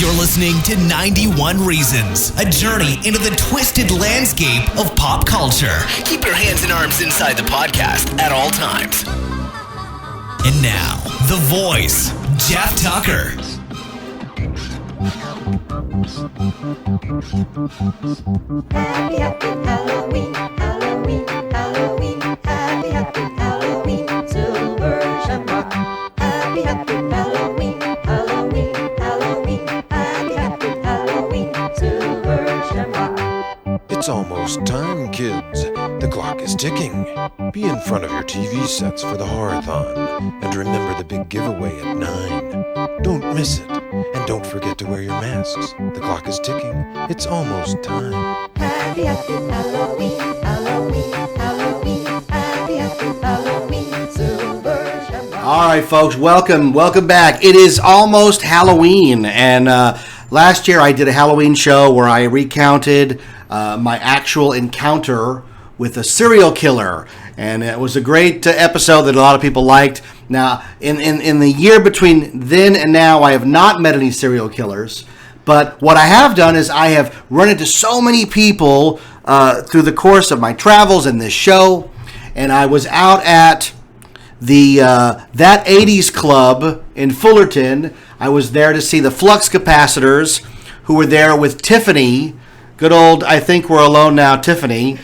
You're listening to 91 Reasons, a journey into the twisted landscape of pop culture. Keep your hands and arms inside the podcast at all times. And now, the voice, Jeff Tucker. Happy, happy Halloween, Halloween, Halloween. Happy, happy Halloween, Silver Shamrock. Happy, happy Halloween, Halloween, Halloween. Happy, happy Halloween, Silver Shamrock. It's almost time, kids. The clock is ticking. Be in front of your TV sets for the Horror-thon. And remember the big giveaway at 9. Don't miss it. And don't forget to wear your masks. The clock is ticking. It's almost time. Happy, happy Halloween, Halloween, Halloween. Happy, happy Halloween, Silver Shamrock. All right, folks, welcome back. It is almost Halloween, and last year I did a Halloween show where I recounted my actual encounter with a serial killer, and it was a great episode that a lot of people liked. Now, in the year between then and now, I have not met any serial killers, but what I have done is I have run into so many people through the course of my travels and this show, and I was out at the That 80s Club in Fullerton. I was there to see the Flux Capacitors, who were there with Tiffany, good old I Think We're Alone Now Tiffany,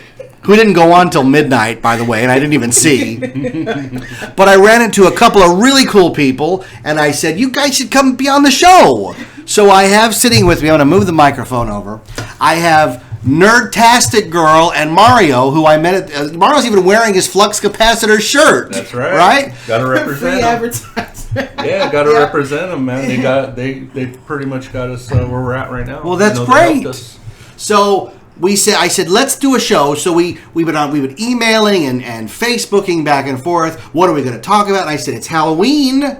who didn't go on till midnight, by the way, and I didn't even see. But I ran into a couple of really cool people, and I said, you guys should come be on the show. So I have sitting with me, I'm going to move the microphone over, I have NERDTASTIC Girl and Mario, who I met at, Mario's even wearing his Flux Capacitor shirt. That's right. Right? Got to represent Free them. advertisement. Yeah, got to represent them, man. They pretty much got us where we're at right now. Well, that's they great. helped us. So I said, let's do a show. So we've been emailing and Facebooking back and forth. What are we going to talk about? And I said, it's Halloween.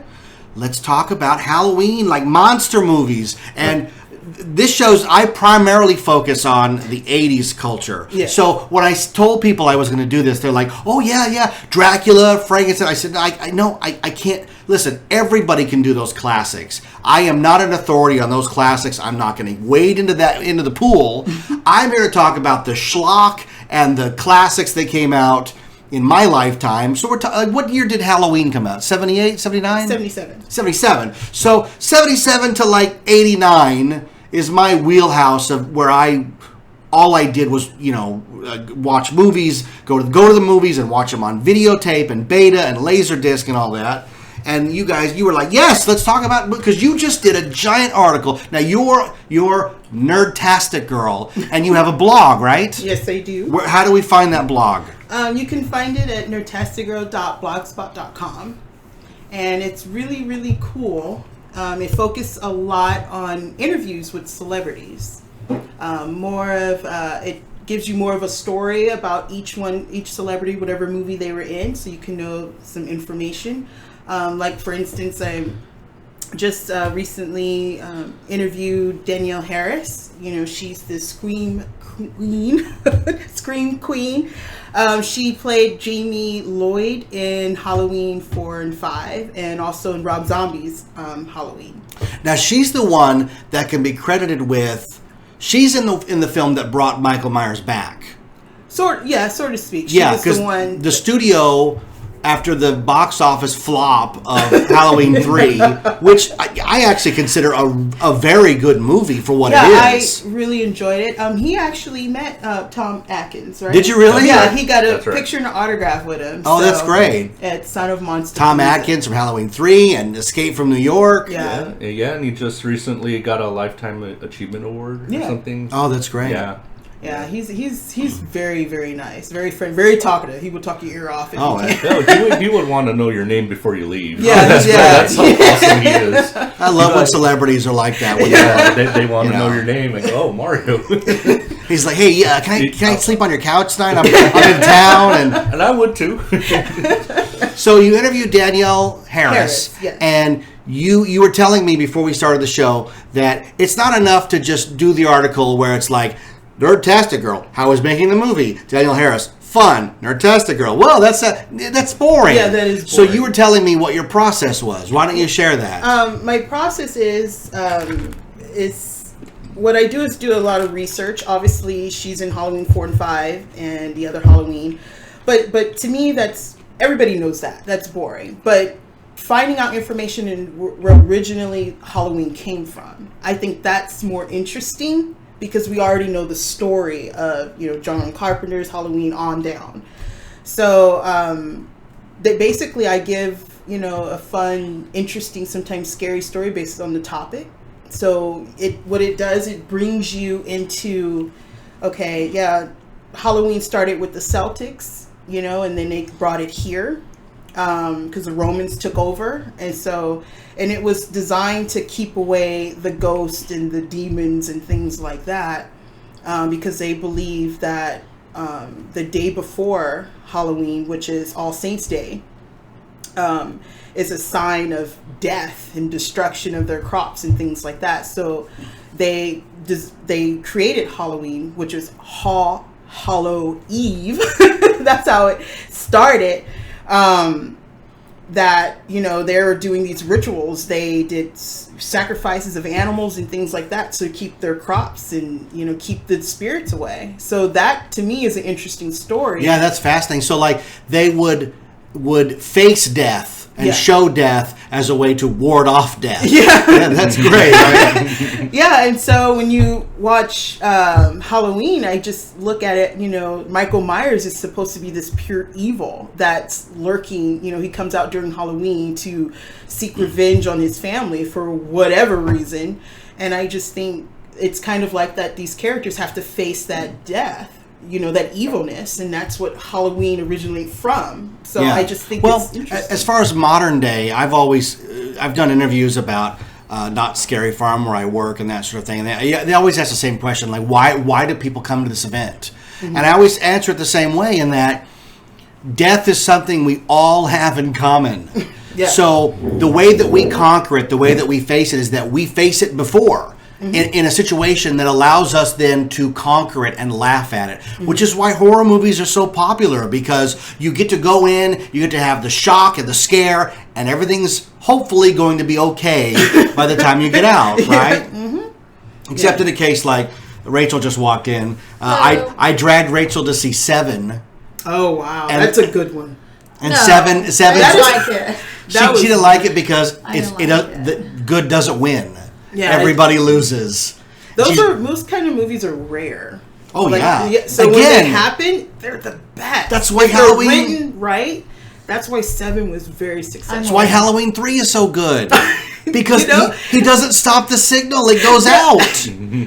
Let's talk about Halloween, like monster movies. And this shows, I primarily focus on the 80s culture. Yeah. So when I told people I was going to do this, they're like, oh, yeah, Dracula, Frankenstein. I said, I can't. Listen, everybody can do those classics. I am not an authority on those classics. I'm not going to wade into the pool. I'm here to talk about the schlock and the classics that came out in my lifetime. So what year did Halloween come out? 78, 79? 77. 77. So 77 to like 89 is my wheelhouse of where all I did was, watch movies, go to the movies and watch them on videotape and beta and Laserdisc and all that. And you guys, you were like, yes, let's talk about, because you just did a giant article. Now, you're NERDTASTIC Girl, and you have a blog, right? Yes, I do. How do we find that blog? You can find it at nerdtasticgirl.blogspot.com. And it's really, really cool. It focuses a lot on interviews with celebrities. It gives you more of a story about each celebrity, whatever movie they were in, so you can know some information. Like, for instance, I just recently interviewed Danielle Harris. She's the Scream Queen. She played Jamie Lloyd in Halloween 4 and 5, and also in Rob Zombie's Halloween. Now, she's the one that can be credited with. She's in the film that brought Michael Myers back. So to speak. She was because the one. The studio, after the box office flop of Halloween 3, which I actually consider a very good movie for what it is. I really enjoyed it. He actually met Tom Atkins, right? Did you really? Yeah, he got a That's right. picture and an autograph with him. Oh, that's great. At Son of Monsters. Tom Atkins from Halloween 3 and Escape from New York. Yeah. Yeah, and he just recently got a Lifetime Achievement Award or something. Oh, that's great. Yeah. Yeah, he's very, very nice, very friendly, very talkative. He would talk your ear off. He would want to know your name before you leave. Yeah, That's how awesome he is. I love when celebrities are like that. When They want to know your name and go, oh, Mario. He's like, hey, can I sleep on your couch tonight? I'm in town. And I would too. So you interviewed Danielle Harris, yes. And you were telling me before we started the show that it's not enough to just do the article where it's like, NERDTASTIC Girl, how is making the movie? Danielle Harris, fun. Nerdtastic girl. Well, that's boring. Yeah, that is So boring. you were telling me what your process was. Why don't you share that? My process is what I do is do a lot of research. Obviously, she's in Halloween 4 and 5 and the other Halloween, but to me, that's everybody knows that's boring. But finding out information in where originally Halloween came from, I think that's more interesting because we already know the story of John Carpenter's Halloween on down. So that basically I give a fun, interesting, sometimes scary story based on the topic. So what it does, it brings you into, okay, yeah, Halloween started with the Celtics, and then they brought it here because the Romans took over. And it was designed to keep away the ghosts and the demons and things like that because they believe that the day before Halloween, which is All Saints Day, is a sign of death and destruction of their crops and things like that. So they created Halloween, which is Hallow Eve. That's how it started. That they were doing these rituals. They did sacrifices of animals and things like that to keep their crops and keep the spirits away. So that to me is an interesting story. Yeah, that's fascinating. So like they would face death and show death as a way to ward off death. Yeah, that's great. Right? Yeah, and so when you watch Halloween, I just look at it, Michael Myers is supposed to be this pure evil that's lurking. He comes out during Halloween to seek revenge on his family for whatever reason. And I just think it's kind of like that these characters have to face that death. That evilness, and that's what Halloween originated from. So I just think it's interesting. As far as modern day, I've done interviews about Not Scary Farm where I work and that sort of thing. And they always ask the same question, like why do people come to this event? Mm-hmm. And I always answer it the same way in that death is something we all have in common. Yeah. So the way that we conquer it, the way that we face it is that we face it before. Mm-hmm. In a situation that allows us then to conquer it and laugh at it, which is why horror movies are so popular, because you get to go in, you get to have the shock and the scare, and everything's hopefully going to be okay by the time you get out, right? Mm-hmm. Except in a case like Rachel just walked in. I dragged Rachel to see Seven. Oh, wow. That's a good one. And Seven. I didn't like it. She didn't like it because the good doesn't win. Yeah, everybody loses. Those kind of movies are rare. Oh, like, yeah. So when they happen, they're the best. That's why Halloween, they're written right. That's why 7 was very successful. That's why Halloween 3 is so good. Because he doesn't stop the signal; it goes out.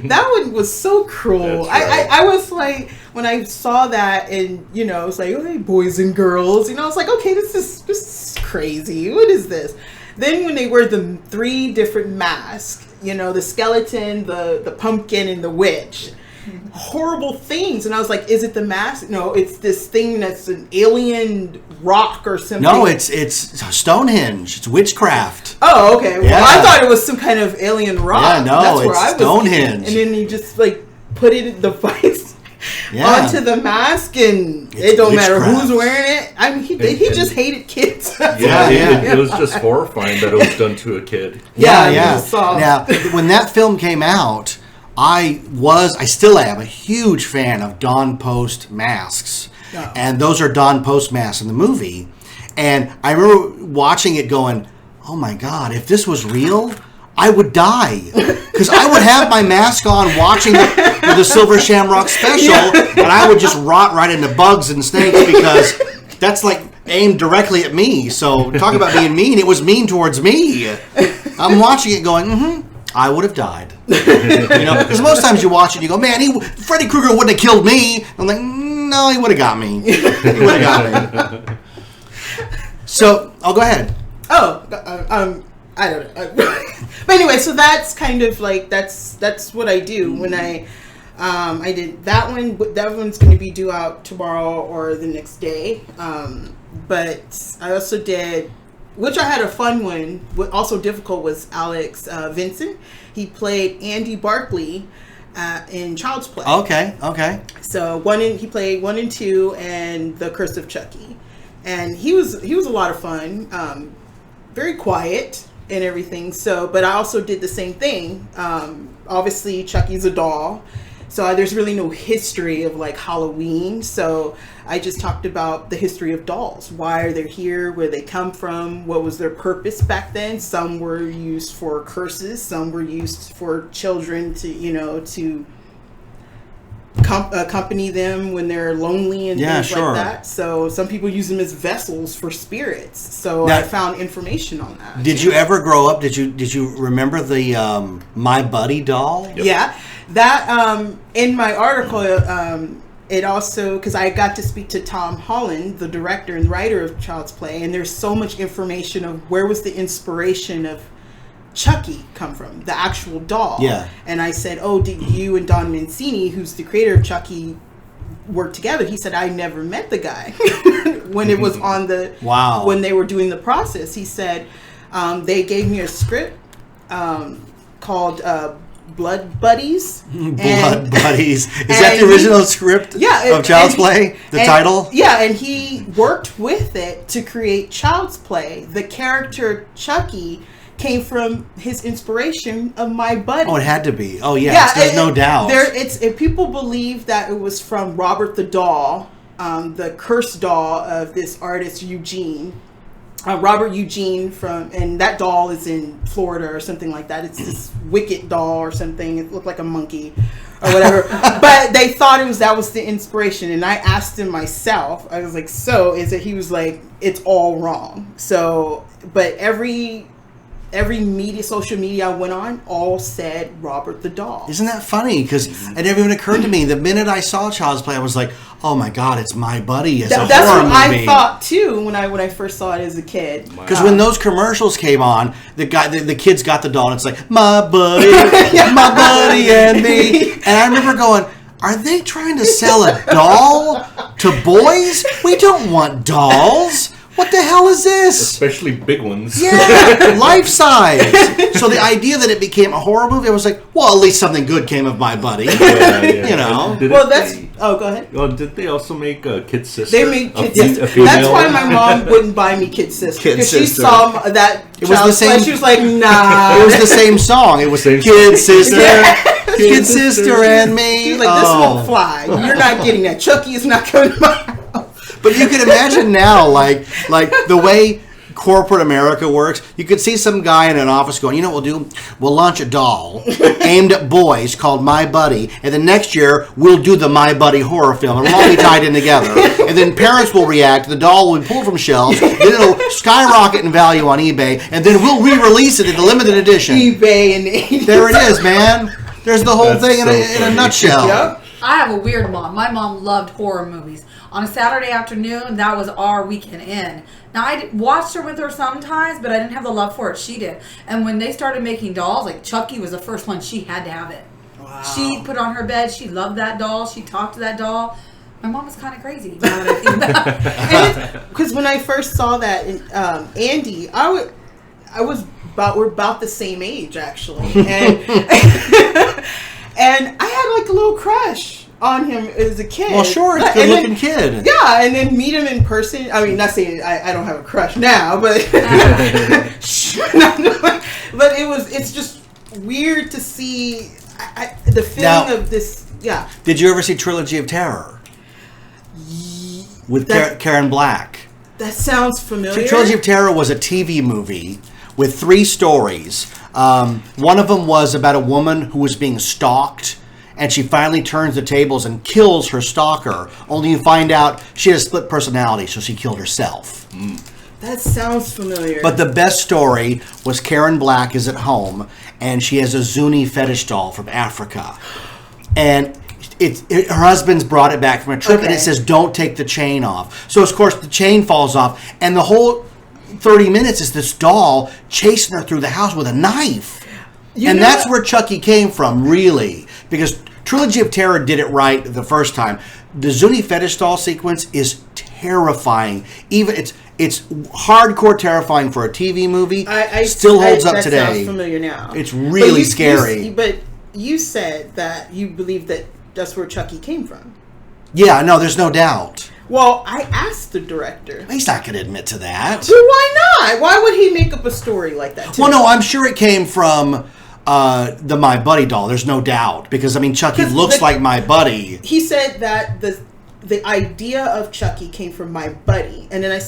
That one was so cruel. Right. I was like, when I saw that, and it was like, okay, boys and girls. I was like, okay, this is crazy. What is this? Then when they wear the 3 different masks, the skeleton, the pumpkin, and the witch, horrible things. And I was like, is it the mask? No, it's this thing that's an alien rock or something. No, it's Stonehenge. It's witchcraft. Oh, okay. Well, I thought it was some kind of alien rock. Yeah, no, that's where I was And Stonehenge. then you just put it in the vice onto the mask, and it don't matter who's wearing it. I mean, he just hated kids. It was just horrifying that it was done to a kid. Yeah. Now, when that film came out, I still am a huge fan of Don Post masks. Oh. And those are Don Post masks in the movie. And I remember watching it going, oh my God, if this was real, I would die. Because I would have my mask on watching the Silver Shamrock special, and I would just rot right into bugs and snakes because that's like aimed directly at me. So talk about being mean. It was mean towards me. I'm watching it going, I would have died. Because most times you watch it and you go, man, Freddy Krueger wouldn't have killed me. I'm like, no, he would have got me. He would have got me. So, go ahead. I don't know. But anyway, so that's kind of like, that's what I do when I did that one. That one's going to be due out tomorrow or the next day. But I also did, which I had a fun one. What also difficult was Alex Vincent. He played Andy Barkley, in Child's Play. Okay. So he played 1 and 2 and The Curse of Chucky, and he was a lot of fun. Very quiet and everything. So, but I also did the same thing. Obviously, Chucky's a doll, so there's really no history of like Halloween. So I just talked about the history of dolls. Why are they here? Where they come from? What was their purpose back then? Some were used for curses. Some were used for children to accompany them when they're lonely and things like that. So some people use them as vessels for spirits. So now, I found information on that. Did you ever grow up? Did you remember the My Buddy doll? Yep. Yeah, that in my article. It also, because I got to speak to Tom Holland, the director and writer of Child's Play, and there's so much information of where was the inspiration of Chucky come from, the actual doll. Yeah. And I said, oh, did you and Don Mancini, who's the creator of Chucky, work together? He said, I never met the guy when it was on the... Wow. When they were doing the process. He said, they gave me a script called... Blood Buddies. Blood Buddies. Is that the original script of Child's Play? The title? Yeah, and he worked with it to create Child's Play. The character Chucky came from his inspiration of My Buddy. Oh, it had to be. Oh, yes. There's no doubt. People believe that it was from Robert the Doll, the cursed doll of this artist Eugene. Robert Eugene and that doll is in Florida or something like that. It's this wicked doll or something. It looked like a monkey or whatever. But they thought that was the inspiration. And I asked him myself, I was like, so is it? He was like, it's all wrong. So, but every social media I went on all said Robert the Doll. Isn't that funny? Because it never even occurred to me. The minute I saw Child's Play, I was like, oh my God, it's My Buddy. It's a horror movie. That's what I thought too when I first saw it as a kid. Because when those commercials came on, the kids got the doll and it's like, my buddy, my buddy and me. And I remember going, are they trying to sell a doll to boys? We don't want dolls. What the hell is this? Especially big ones. Yeah, life size. So the idea that it became a horror movie, I was like, well, at least something good came of My Buddy. Yeah. You know. Go ahead. Oh, did they also make a Kid Sister? They made Kid Sister. That's why my mom wouldn't buy me Kid Sister. Because she saw that. It was the same. She was like, nah. It was the same song. It was Kid Sister. Kid Sister and me. She was like, this won't fly. You're not getting that. Chucky is not coming to my house. But you can imagine now, like the way corporate America works, you could see some guy in an office going, you know what we'll do? We'll launch a doll aimed at boys called My Buddy, and then next year we'll do the My Buddy horror film. It'll all be tied in together. And then parents will react, the doll will be pulled from shelves, then it'll skyrocket in value on eBay, and then we'll re-release it in a limited edition. eBay and the 80s. There it is, man. There's the whole thing in a nutshell. Yep. I have a weird mom. My mom loved horror movies. On a Saturday afternoon, that was our weekend in. Now, I watched her with her sometimes, but I didn't have the love for it she did. And when they started making dolls, like Chucky was the first one, she had to have it. Wow. She put it on her bed. She loved that doll. She talked to that doll. My mom was kind of crazy. Now that I think about it. Because when I first saw that, Andy, we're about the same age, actually. And, and I had like a little crush on him as a kid. Well, sure, it's a good-looking kid. Yeah, and then meet him in person. I mean, not saying I don't have a crush now, but but it's just weird to see the feeling of this. Yeah. Did you ever see Trilogy of Terror with Karen Black? That sounds familiar. Trilogy of Terror was a TV movie with 3 stories. One of them was about a woman who was being stalked, and she finally turns the tables and kills her stalker, only you find out she has split personality, so she killed herself. That sounds familiar. But the best story was Karen Black is at home, and she has a Zuni fetish doll from Africa. And her husband's brought it back from a trip, and it says, don't take the chain off. So, of course, the chain falls off, and the whole 30 minutes is this doll chasing her through the house with a knife. That's where Chucky came from, really. Because Trilogy of Terror did it right the first time. The Zuni fetish doll sequence is terrifying. Even it's hardcore terrifying for a TV movie. Still holds up today. That sounds familiar now. It's really scary. But you said that you believe that that's where Chucky came from. Yeah, no, there's no doubt. Well, I asked the director. He's not going to admit to that. Well, why not? Why would he make up a story like that? Well, no, I'm sure it came from the My Buddy doll. There's no doubt. Because, I mean, Chucky looks like My Buddy. He said that the idea of Chucky came from My Buddy. And then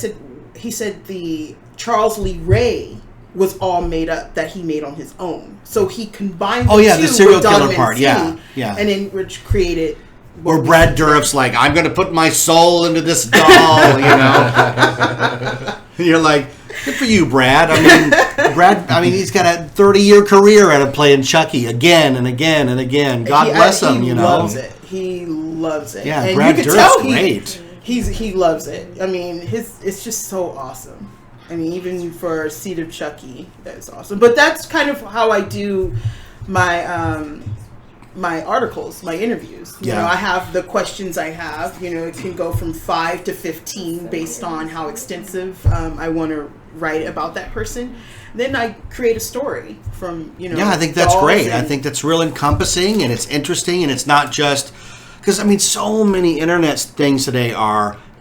he said the Charles Lee Ray was all made up, that he made on his own. So he combined the serial with killer Donovan part. C, Yeah. And then which created... Where Brad Dourif's like, I'm going to put my soul into this doll, you know? You're like, good for you, Brad. I mean, he's got a 30-year career out of playing Chucky again and again and again. God bless him, you know? He loves it. Yeah, and Brad you can Dourif's tell great. He loves it. I mean, it's just so awesome. I mean, even for Seed of Chucky, that's awesome. But that's kind of how I do my my articles, my interviews. You know, I have the questions I have. You know, it can go from 5 to 15 based on how extensive I want to write about that person. Then I create a story from, you know. Yeah, I think that's great. I think that's real encompassing, and it's interesting, and it's not just... Because, I mean, so many internet things today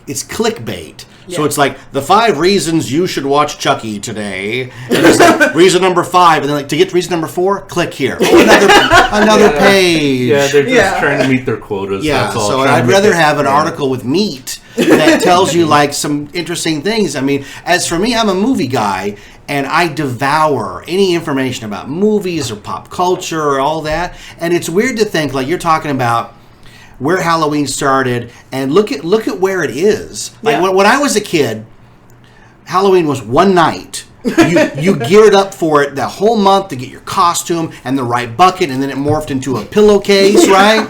it's clickbait. So it's like, the 5 reasons you should watch Chucky today. And it's like, reason number 5. And then, like, to get to reason number 4, click here. Oh, another page. Yeah, they're just trying to meet their quotas. Yeah, that's all. so I'd rather have an article with meat that tells you, like, some interesting things. I mean, as for me, I'm a movie guy, and I devour any information about movies or pop culture or all that. And it's weird to think, like, you're talking about where Halloween started, and look at where it is. Like when I was a kid, Halloween was one night. You geared up for it the whole month to get your costume and the right bucket, and then it morphed into a pillowcase, right?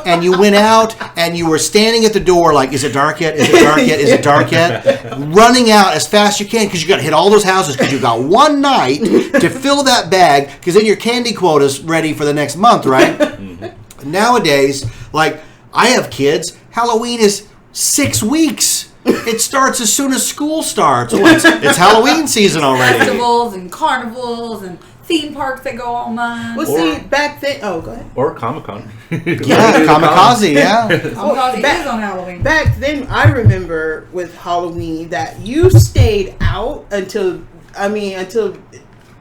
And you went out, and you were standing at the door like, is it dark yet? Is it dark yet? Is it dark yet? Running out as fast as you can, because you got to hit all those houses, because you got one night to fill that bag, because then your candy quota's ready for the next month, right? Nowadays, like, I have kids, Halloween is 6 weeks. It starts as soon as school starts. Oh, it's Halloween season already. Festivals and carnivals and theme parks that go all month. Well, see, back then... Oh, go ahead. Or Comic-Con. Yeah, Kamikaze, yeah. Kamikaze is on Halloween. Back then, I remember with Halloween that you stayed out until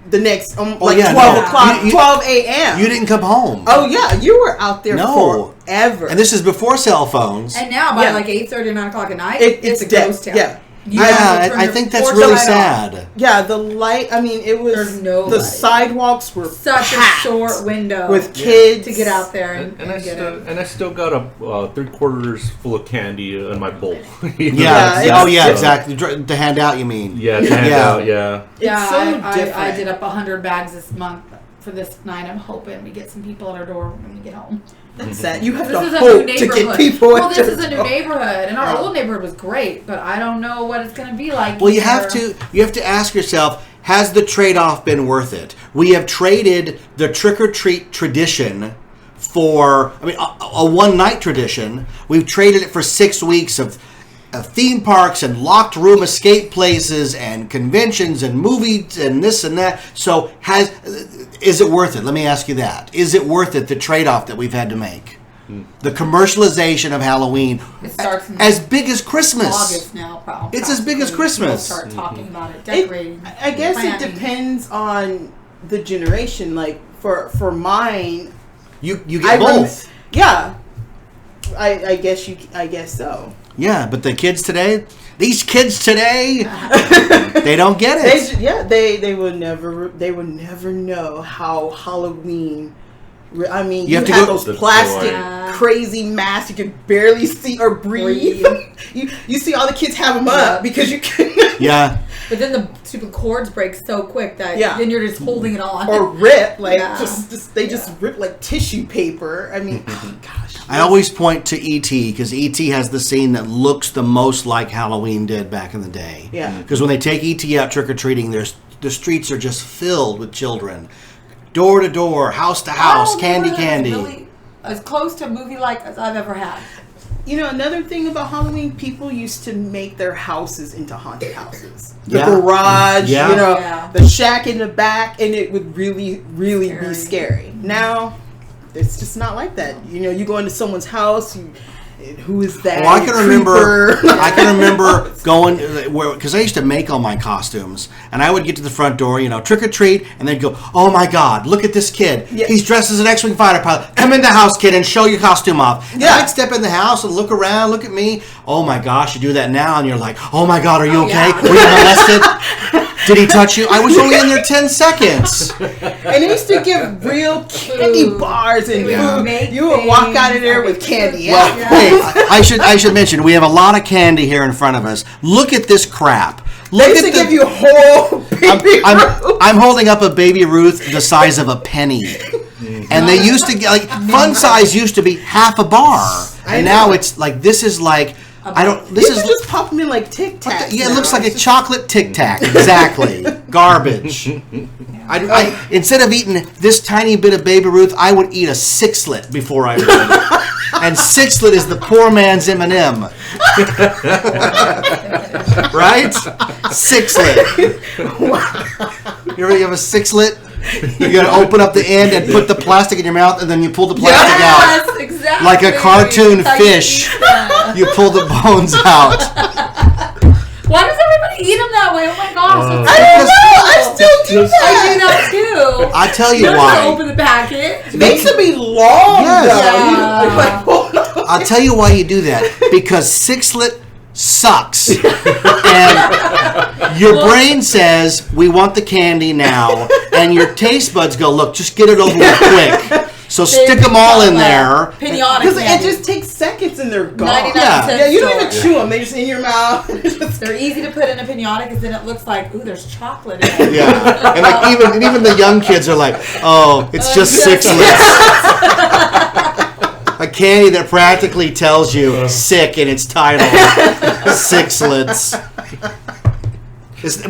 the next, 12 o'clock, 12 a.m. You didn't come home. Oh, yeah. You were out there forever. And this is before cell phones. And now, by like 8:30 or 9 o'clock at night, it's a dead. ghost town. Yeah. I think that's really sad. Yeah, the light, I mean, it was, There's no the light. sidewalks were Such packed a short window with kids to get out there and I still got a 3/4 full of candy in my bowl. Exactly. To hand out, you mean? Yeah, to hand out, yeah. It's so different. I did up 100 bags this month for this night. I'm hoping we get some people at our door when we get home. That's sad. You have This to is a hope new to get neighborhood. people. Well, this is a new neighborhood, and our old neighborhood was great, but I don't know what it's going to be like. Well, you have to ask yourself, has the trade-off been worth it? We have traded the trick-or-treat tradition for, a one-night tradition. We've traded it for 6 weeks of theme parks and locked room escape places and conventions and movies and this and that. So is it worth it? Let me ask you that. Is it worth it, the trade-off that we've had to make? The commercialization of Halloween, It starts in as big as Christmas. August now, probably. It's as big as Christmas. We'll start talking about it, decorating. I guess planning. it depends on the generation. Like for mine, You get both. Yeah, I guess so. Yeah, but the kids today, these kids today, they don't get it. They will never know how Halloween. I mean, you have those plastic crazy masks you can barely see or breathe. you see all the kids have them up because you can. Yeah. But then the stupid cords break so quick that then you're just holding it on. Or rip, they just rip like tissue paper. I mean, gosh. I always point to E.T. because E.T. has the scene that looks the most like Halloween did back in the day. Yeah. Because when they take E.T. out trick-or-treating, the streets are just filled with children. Door to door, house to house, candy. Really as close to a movie like as I've ever had. You know, another thing about Halloween, people used to make their houses into haunted houses. The Yeah. garage, Yeah. the shack in the back, and it would really, really be scary. Now, it's just not like that. You know, you go into someone's house, who is that? Well, I can remember. Creeper. I can remember going because I used to make all my costumes, and I would get to the front door, trick or treat, and they'd go, "Oh my God, look at this kid! Yeah. He's dressed as an X-wing fighter pilot. Come in the house, kid, and show your costume off." And Yeah. I'd step in the house and look around, look at me. Oh my gosh, you do that now, and you're like, "Oh my God, are you okay? yeah. Were you molested? Did he touch you? I was only in there 10 seconds." And they used to give real candy bars and Yeah. food. You would walk out of there with candy. Well, hey, I should mention we have a lot of candy here in front of us. Look at this crap. Look They used to give you whole baby Ruth. I'm holding up a Baby Ruth the size of a penny. And they used to get fun size used to be half a bar. And now it's like this is like These are just pop them in like Tic Tacs. yeah, it looks like a chocolate Tic Tac. Exactly. Garbage. I instead of eating this tiny bit of Baby Ruth, I would eat a sixlet before I would. And sixlet is the poor man's M&M. Right? Sixlet. You ever have a sixlet? You gotta open up the end and put the plastic in your mouth, and then you pull the plastic out. Yes, exactly. Like a cartoon That's how you fish. eat them. You pull the bones out. Why does everybody eat them that way? Oh my gosh. I don't know. I still do I that. do that too. I tell you You're why. gonna open the packet. It makes them be long. Yes. Though. Like, hold on. I'll tell you why you do that. Because sixlet sucks. And your brain says, we want the candy now. And your taste buds go, look, just get it over with quick. So stick them all in there. Pinata Because it candy. just takes seconds and they're gone. 99 Yeah. cents Yeah, you don't even store. chew them. They just in your mouth. They're easy to put in a pinata because then it looks like, ooh, there's chocolate in it. Yeah. And like even the young kids are like, oh, it's just sixlets. A candy that practically tells you sick in its title. Sixlets.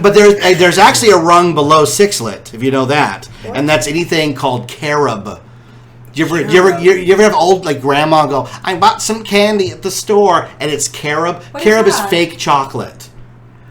But there's actually a rung below sixlet, if you know that. And that's anything called carob. You ever have old like grandma go, I bought some candy at the store and it's carob? What is Carob is that? fake chocolate.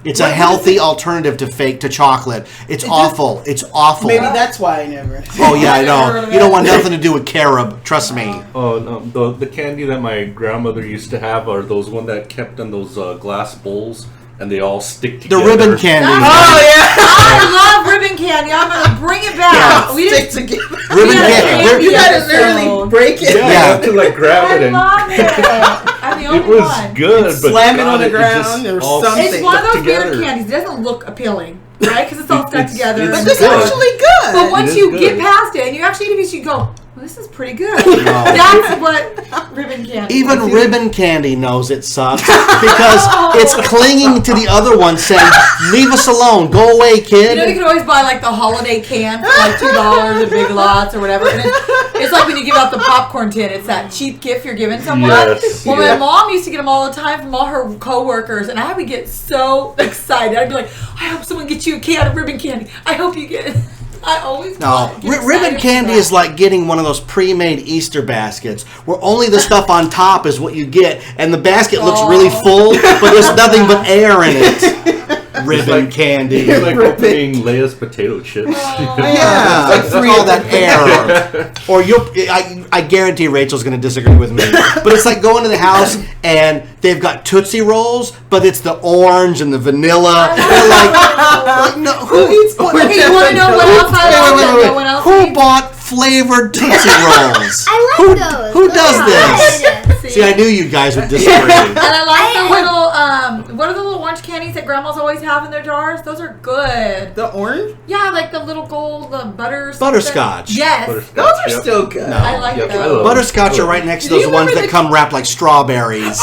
It's a healthy alternative to chocolate. It's awful. It's awful. Maybe that's why I never. Oh yeah, I I've never heard know. of You don't it. want nothing to do with carob. Trust me. Oh no, the candy that my grandmother used to have are those one that kept in those glass bowls, and they all stick The together. ribbon candy. Oh yeah. I love ribbon candy. I'm gonna bring it back. We Stick just, together. Ribbon Yeah, candy. candy. You gotta episode. literally break it. Yeah, you have to like grab I it and love it. I'm the only it was one. good, but Slam it God, on the ground just or all something. It's one of stuck those weird together. candies. It doesn't look appealing, right? Because it's all stuck It's- together. it's But and this is good. actually good. But once is you good. get past it and you actually eat a piece, you go, well, this is pretty good. That's what ribbon candy Even is. ribbon candy knows it sucks because it's clinging to the other one, saying, "Leave us alone. Go away, You kid." know, you can always buy like the holiday can for like $2 at Big Lots or whatever. And it's like when you give out the popcorn tin. It's that cheap gift you're giving someone. Yes. Well, Yeah. my mom used to get them all the time from all her coworkers, and I would get so excited. I'd be like, I hope someone gets you a can of ribbon candy. I hope you get it. I always No, get ribbon excited candy for is that. like getting one of those pre-made Easter baskets where only the stuff on top is what you get, and the basket looks really full, but there's nothing but air in it. Ribbon like- candy. It's like opening Leia's potato chips. Yeah, it's all that air. Or I guarantee Rachel's going to disagree with me. But it's like going to the house and they've got Tootsie Rolls, but it's the orange and the vanilla. They're like no, who eats? Okay, you want to know what else I love that no one else Who eats? bought flavored Tootsie Rolls? I like those. Who does this? this? See, I knew you guys would disagree. And I like the little, what are the little orange candies that grandmas always have in their jars? Those are good. The orange? Yeah, like the little gold, the butter. Butterscotch. Yes. Butterscotch, Those are yep. still good. I like Yep, I those. love Butterscotch are right next to Do you those ones remember that the- come wrapped like strawberries.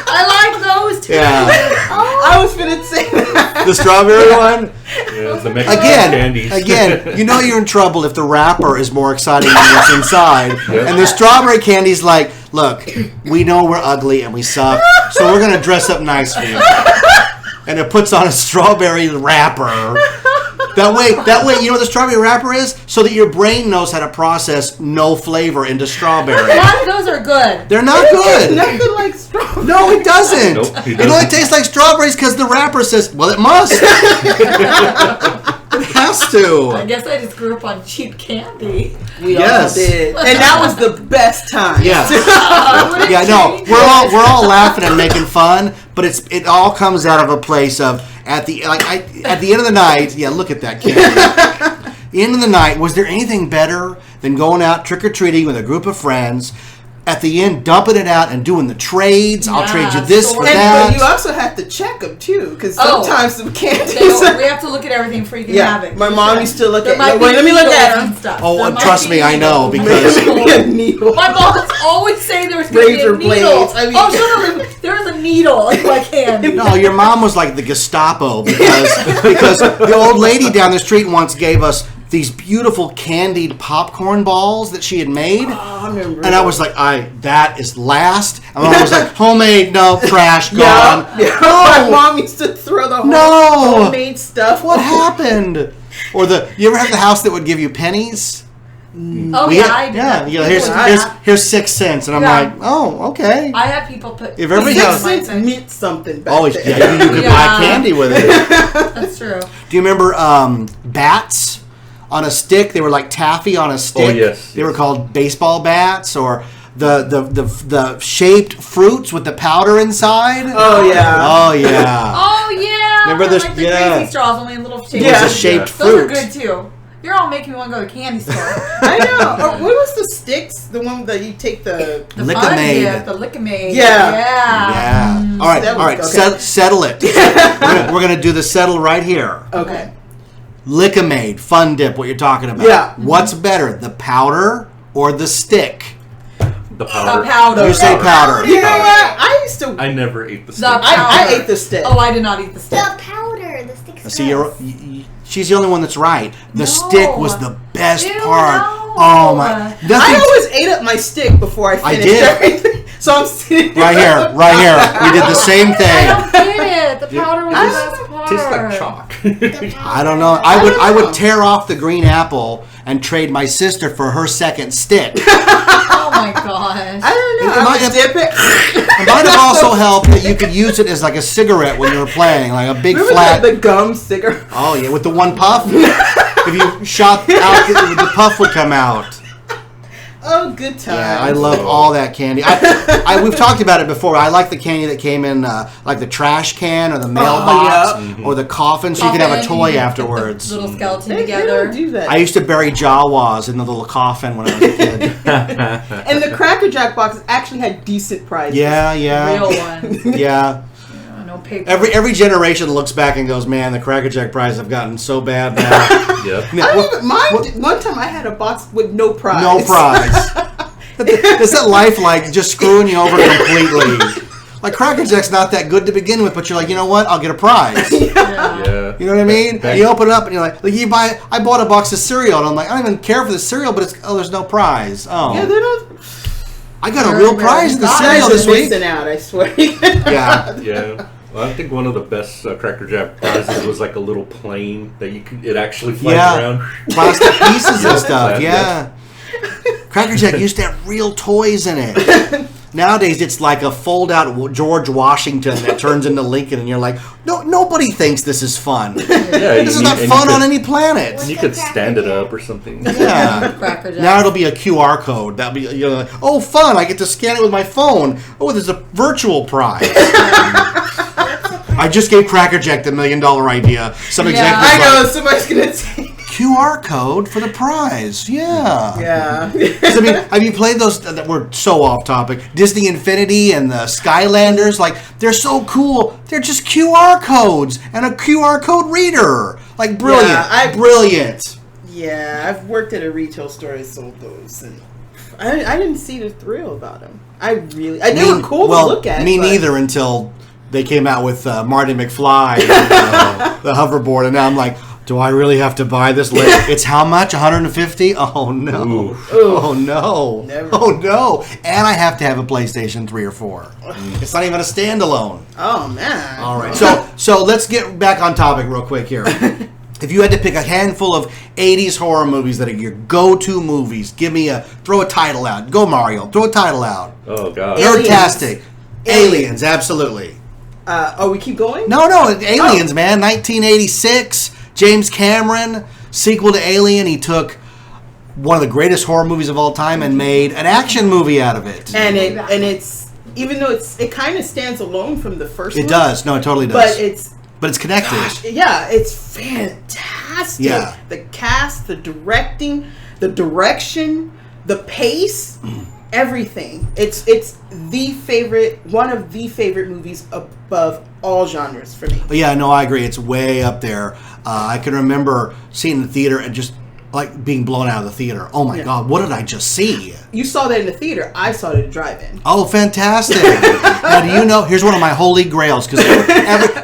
I like those too. Yeah. I was finna say that. The strawberry one? Yeah, the Mexican candies. Again, you know you're in trouble if the wrapper is more exciting than what's inside. And the strawberry candy's like, look, we know we're ugly and we suck, so we're gonna dress up nice for you. And it puts on a strawberry wrapper. That way, you know what the strawberry wrapper is? So that your brain knows how to process no flavor into strawberry. Those are good. They're not good. Nothing like strawberry. No, it doesn't. Nope, it It only doesn't. tastes like strawberries because the wrapper says, well, it must. It has I to. guess I just grew up on cheap candy. We Yes. all did, and that was the best time. Yes. Would it Yeah, no, change? we're all laughing and making fun, but it all comes out of a place of at the end of the night. Yeah, look at that candy. The end of the night, was there anything better than going out trick or treating with a group of friends? At the end, dumping it out and doing the trades. I'll Yeah, trade you this for sort of. that. But you also have to check them too, because Oh. sometimes some candies. We have to look at everything before you can have Yeah, it. my mom used to look There at. might be Wait, let me look needles at and them. stuff. Oh, There might trust be me, I know, needles. because- Maybe a needle. My mom's always saying there was going to be a Razor needle. blades, I mean- Oh, there was a needle in my candy. No, your mom was like the Gestapo because the old lady down the street once gave us these beautiful candied popcorn balls that she had made. Oh, I remember. And I was like, that is last. And my mom was like, homemade, no, trash, gone. Yeah. My mom used to throw the No. homemade stuff. What happened? Or you ever have the house that would give you pennies? Oh, We yeah, had- I did. yeah, that. yeah. People Here's 6 cents, and I'm Yeah. like, oh, okay. I had people put. If everybody 6 has- cents meant something back Oh, then. yeah, you could buy Yeah. candy with it. That's true. Do you remember bats on a stick? They were like taffy on a stick. Oh, yes, They were yes. called baseball bats, or the shaped fruits with the powder inside. Oh yeah. Oh yeah. Oh yeah. Remember I this- Like the yeah. crazy straws, only in little shapes. It was Yeah. a shaped Those are fruit. good too. You're all making me want to go to the candy store. I know. Or what was the sticks? The one that you take the. The Lick-a-Maid. Fun Dip, the Lick-a-Maid. Yeah. Yeah. All right. that All was- right. okay. Settle it. we're gonna do the settle right here. Okay. Lick-a-Maid, Fun Dip. What you're talking about? Yeah. What's better, the powder or the stick? The powder. The powder. You say powder. You know what? I used to. I never ate the The stick. I powder. ate the stick. Oh, I did not eat the stick. The powder, the stick's See, she's the only one that's right. The No. stick was the best Ew, part. no. Oh my! I Nothing. always ate up my stick before I finished did. everything. So I'm sitting there. Right here. We did the same I thing. don't get it. The powder was the best part. Tastes like chalk. I don't know. I would tear off the green apple and trade my sister for her second stick. Oh my gosh. I don't know. It I might would have- dip it. It might have also helped that you could use it as like a cigarette when you were playing, like a big Remember flat. the gum cigarette? Oh yeah, with the one puff. If you shot out, the puff would come out. Oh, good times. Yeah, I love all that candy. We've talked about it before. I like the candy that came in like the trash can or the mailbox or the coffin, so you could have a Coffin, toy you put afterwards. the little skeleton They together. don't do that. I used to bury Jawas in the little coffin when I was a kid. And the Cracker Jack boxes actually had decent prizes. Yeah, Real yeah, ones. yeah. No paper. Every generation looks back and goes, "Man, the Cracker Jack prizes have gotten so bad now." Yep. Yeah, I don't what- even, mine, one time I had a box with no prize. no prize. Is that life like just screwing you over completely? Like Cracker Jack's not that good to begin with, but you're like, you know what? I'll get a prize. Yeah. Yeah. You know what I mean? Back- You open it up and you're like I bought a box of cereal and I'm like, I don't even care for the cereal, but there's no prize. Oh, Yeah, they're not. I got a Very, real very prize in the nice. cereal this week. Missing out, I swear. Yeah. Yeah. Well, I think one of the best Cracker Jack prizes was like a little plane that it actually flies Yeah. around. Plastic pieces and stuff. Yeah. Yeah. Cracker Jack used to have real toys in it. Nowadays, it's like a fold-out George Washington that turns into Lincoln, and you're like, no, nobody thinks this is fun. Yeah, This is not fun on any planet. You could stand it up or something. Yeah. Cracker Jack. Now it'll be a QR code. That'll be, you know, like, oh, fun! I get to scan it with my phone. Oh, there's a virtual prize. I just gave Cracker Jack the $1 million idea. Some executive I was know, somebody's going to take. like, QR code for the prize. Yeah. Yeah. 'Cause, I mean, have you played those that were so off topic? Disney Infinity and the Skylanders, like they're so cool. They're just QR codes and a QR code reader. Like brilliant, Yeah, brilliant. Yeah, I've worked at a retail store that sold those, and I didn't see the thrill about them. They were cool well, to look at. Me but- neither until they came out with Marty McFly, and, the hoverboard, and now I'm like, do I really have to buy this? It's how much? 150? Oh no! Ooh. Oh no! Never. Oh no! And I have to have a PlayStation 3 or 4. It's not even a standalone. Oh man! All right, so let's get back on topic real quick here. If you had to pick a handful of 80s horror movies that are your go-to movies, throw a title out. Go Mario, throw a title out. Oh god. Aliens. Nerdtastic. Aliens, absolutely. Oh, we keep going. No, Aliens, man. 1986. James Cameron, sequel to Alien, he took one of the greatest horror movies of all time and made an action movie out of it. And it's even though it kind of stands alone from the first one. It does. No, it totally does. But it's connected. Gosh, yeah, it's fantastic. Yeah. The cast, the directing, the direction, the pace, everything. It's one of the favorite movies above all genres for me. Yeah, no, I agree. It's way up there. I can remember seeing the theater and just like being blown out of the theater. Oh my God, what did I just see? You saw that in the theater. I saw it at a drive-in. Oh, fantastic. Now, do you know, here's one of my holy grails, because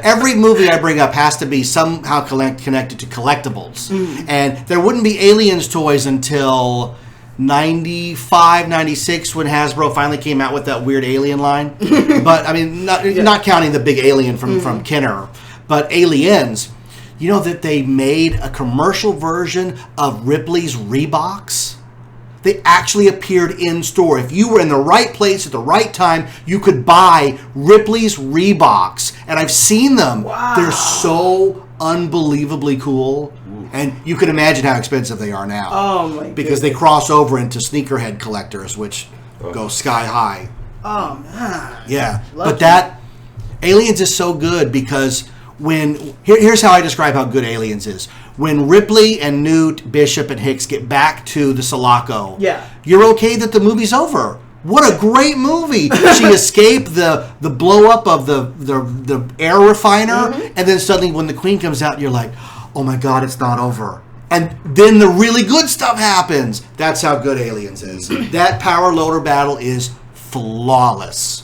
every movie I bring up has to be somehow connected to collectibles. And there wouldn't be Aliens toys until 95, 96 when Hasbro finally came out with that weird alien line. But, I mean, not counting the big alien from Kenner, but Aliens. You know that they made a commercial version of Ripley's Reeboks? They actually appeared in store. If you were in the right place at the right time, you could buy Ripley's Reeboks. And I've seen them. Wow. They're so unbelievably cool. And you can imagine how expensive they are now. Oh my god. Because they cross over into sneakerhead collectors, which go sky high. Oh man. Yeah. Lucky. But that Aliens is so good because here's how I describe how good Aliens is. When Ripley and Newt, Bishop, and Hicks get back to the Sulaco, you're okay that the movie's over. What a great movie! She escaped the blow up of the air refiner, and then suddenly when the Queen comes out, you're like, oh my God, it's not over. And then the really good stuff happens. That's how good Aliens is. That power loader battle is flawless.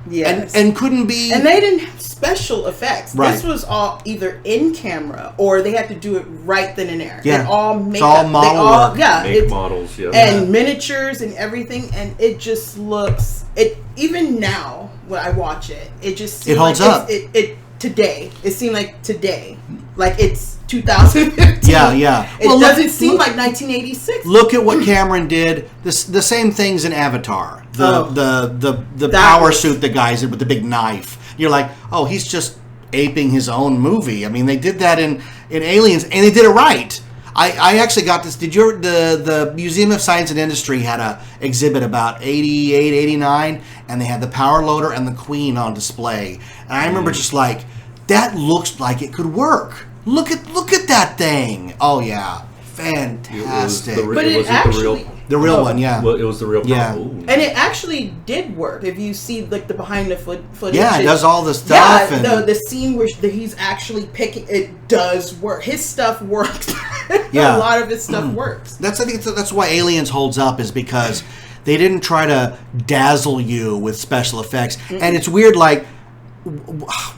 Yes. And couldn't be. And they didn't have special effects. Right. This was all either in camera or they had to do it right then and there. Yeah. And all makeup. It's all model work. Yeah. Make models, yeah. And miniatures and everything. And it just looks. Even now, when I watch it, it just seems It holds like up. Today. It seemed like today. Like it's 2015. Yeah. It doesn't seem like 1986. Look at what Cameron did. The same things in Avatar. The power suit the guy's in with the big knife. You're like, oh, he's just aping his own movie. I mean, they did that in Aliens, and they did it right. I actually got this. The Museum of Science and Industry had a exhibit about 88, 89, and they had the power loader and the Queen on display. And I remember just like, that looks like it could work. Look at that thing. Oh yeah, fantastic. The real one, yeah. Well, it was the real one. Yeah. And it actually did work. If you see like the behind the footage, Yeah, it does all the stuff. Yeah, and the scene where he's actually picking, it does work. His stuff works. Yeah. A lot of his stuff works. I think that's why Aliens holds up, is because they didn't try to dazzle you with special effects. And it's weird, like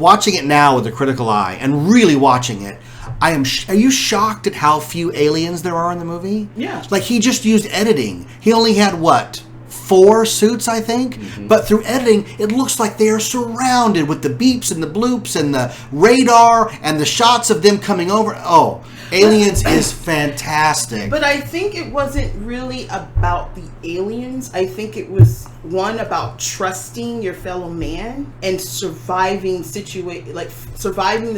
watching it now with a critical eye and really watching it. Are you shocked at how few aliens there are in the movie? Yeah. Like, he just used editing. He only had, 4 suits, I think? But through editing, it looks like they are surrounded with the beeps and the bloops and the radar and the shots of them coming over. Oh, Aliens is fantastic. But I think it wasn't really about the aliens. I think it was about trusting your fellow man and surviving the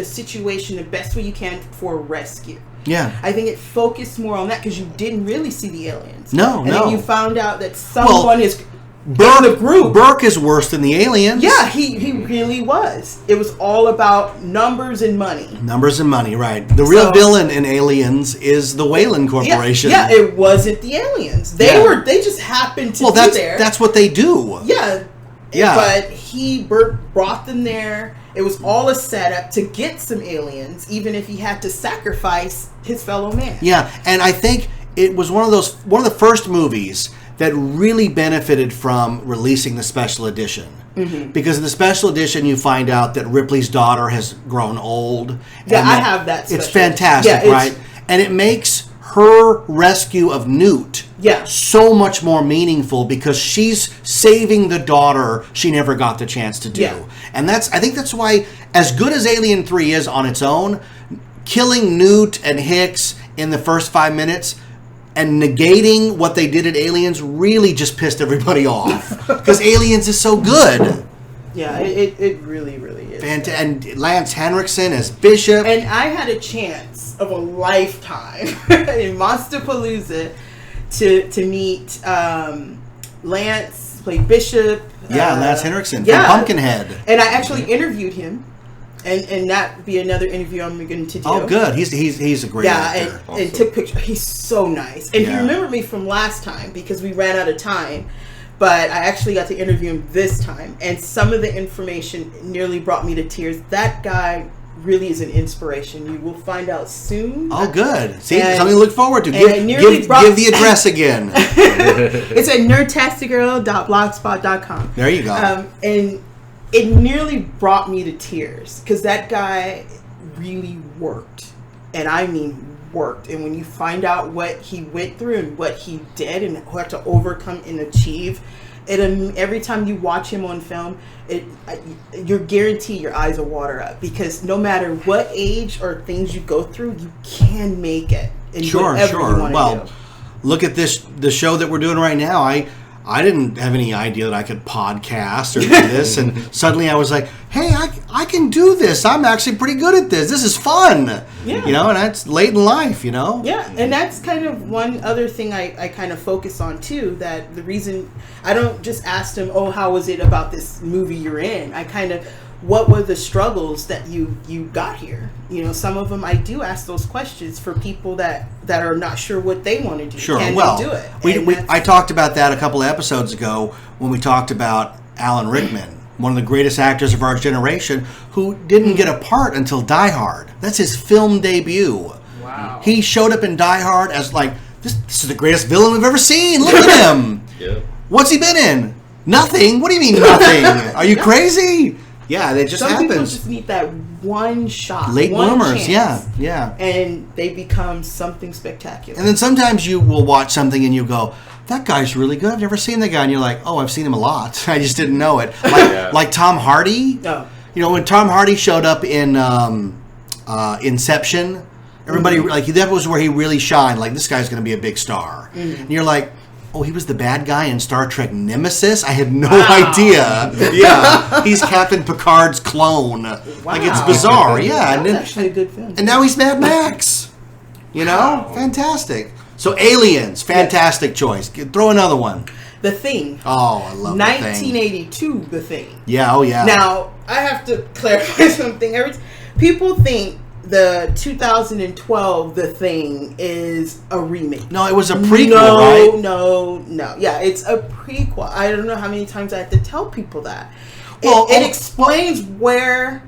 situation the best way you can for a rescue. Yeah. I think it focused more on that because you didn't really see the aliens. No. Then you found out that someone is in the group. Burke is worse than the aliens. Yeah, he really was. It was all about numbers and money. Numbers and money, right. The real villain in Aliens is the Wayland Corporation. Yeah, it wasn't the aliens. They just happened to be there. That's what they do. Yeah. Yeah. But Burke brought them there. It was all a setup to get some aliens, even if he had to sacrifice his fellow man. Yeah, and I think it was one of the first movies that really benefited from releasing the special edition. Because in the special edition, you find out that Ripley's daughter has grown old. Yeah, I have that special It's fantastic, yeah, right? And it makes her rescue of Newt so much more meaningful because she's saving the daughter she never got the chance to do. Yeah. And I think that's why, as good as Alien 3 is on its own, killing Newt and Hicks in the first 5 minutes and negating what they did at Aliens really just pissed everybody off. Because Aliens is so good. Yeah, it really, really is. And Lance Henriksen as Bishop. And I had a chance of a lifetime in Monsterpalooza to meet Lance, played Bishop. Lance Henriksen yeah. from Pumpkinhead. And I actually interviewed him. And that would be another interview I'm going to do. Oh, good. He's a great actor. And took pictures. He's so nice. And he Yeah. remembered me from last time because we ran out of time. But I actually got to interview him this time. And some of the information nearly brought me to tears. That guy really is an inspiration. You will find out soon. Oh, good. See, And- something to look forward to. and I nearly Give brought- the address again. It's at nerdtasticgirl.blogspot.com. There you go. And it nearly brought me to tears because that guy really worked. And I mean worked. And when you find out what he went through and what he did and had to overcome and achieve, every time you watch him on film, you're guaranteed your eyes will water up because no matter what age or things you go through, you can make it. In whatever you wanna Well, do. look at the show that we're doing right now. I didn't have any idea that I could podcast or do this, and suddenly I was like, "Hey, I can do this. I'm actually pretty good at this. This is fun." Yeah. You know, and that's late in life. You know. Yeah, and that's kind of one other thing I kind of focus on too. That the reason I don't just ask them, "Oh, how was it about this movie you're in?" I kind of, what were the struggles that you got here? You know, some of them I do ask those questions for people that are not sure what they want to do. Sure. Can Well, they do it? I talked about that a couple of episodes ago when we talked about Alan Rickman, one of the greatest actors of our generation, who didn't get a part until Die Hard. That's his film debut. Wow. He showed up in Die Hard as like, this is the greatest villain we've ever seen. Look at him. Yeah. What's he been in? Nothing. What do you mean nothing? Are you crazy? Yeah, that just Some people happens. just need that one shot, Late one bloomers. chance, Yeah. and they become something spectacular. And then sometimes you will watch something and you go, that guy's really good. I've never seen the guy. And you're like, oh, I've seen him a lot. I just didn't know it. Like Tom Hardy. Oh. You know, when Tom Hardy showed up in Inception, everybody, like, that was where he really shined. Like, this guy's going to be a big star. And you're like, oh, he was the bad guy in Star Trek Nemesis? I had no idea. Yeah. He's Captain Picard's clone. Like, it's bizarre. Yeah. That's actually a good film. And now he's Mad Max. You know? Fantastic. So Aliens, fantastic choice. Throw another one. The Thing. Oh, I love The Thing. 1982, The Thing. Yeah, oh yeah. Now, I have to clarify something. People think the 2012 The Thing is a remake. No, it was a prequel, right? No. Yeah, it's a prequel. I don't know how many times I have to tell people that. Well, It explains where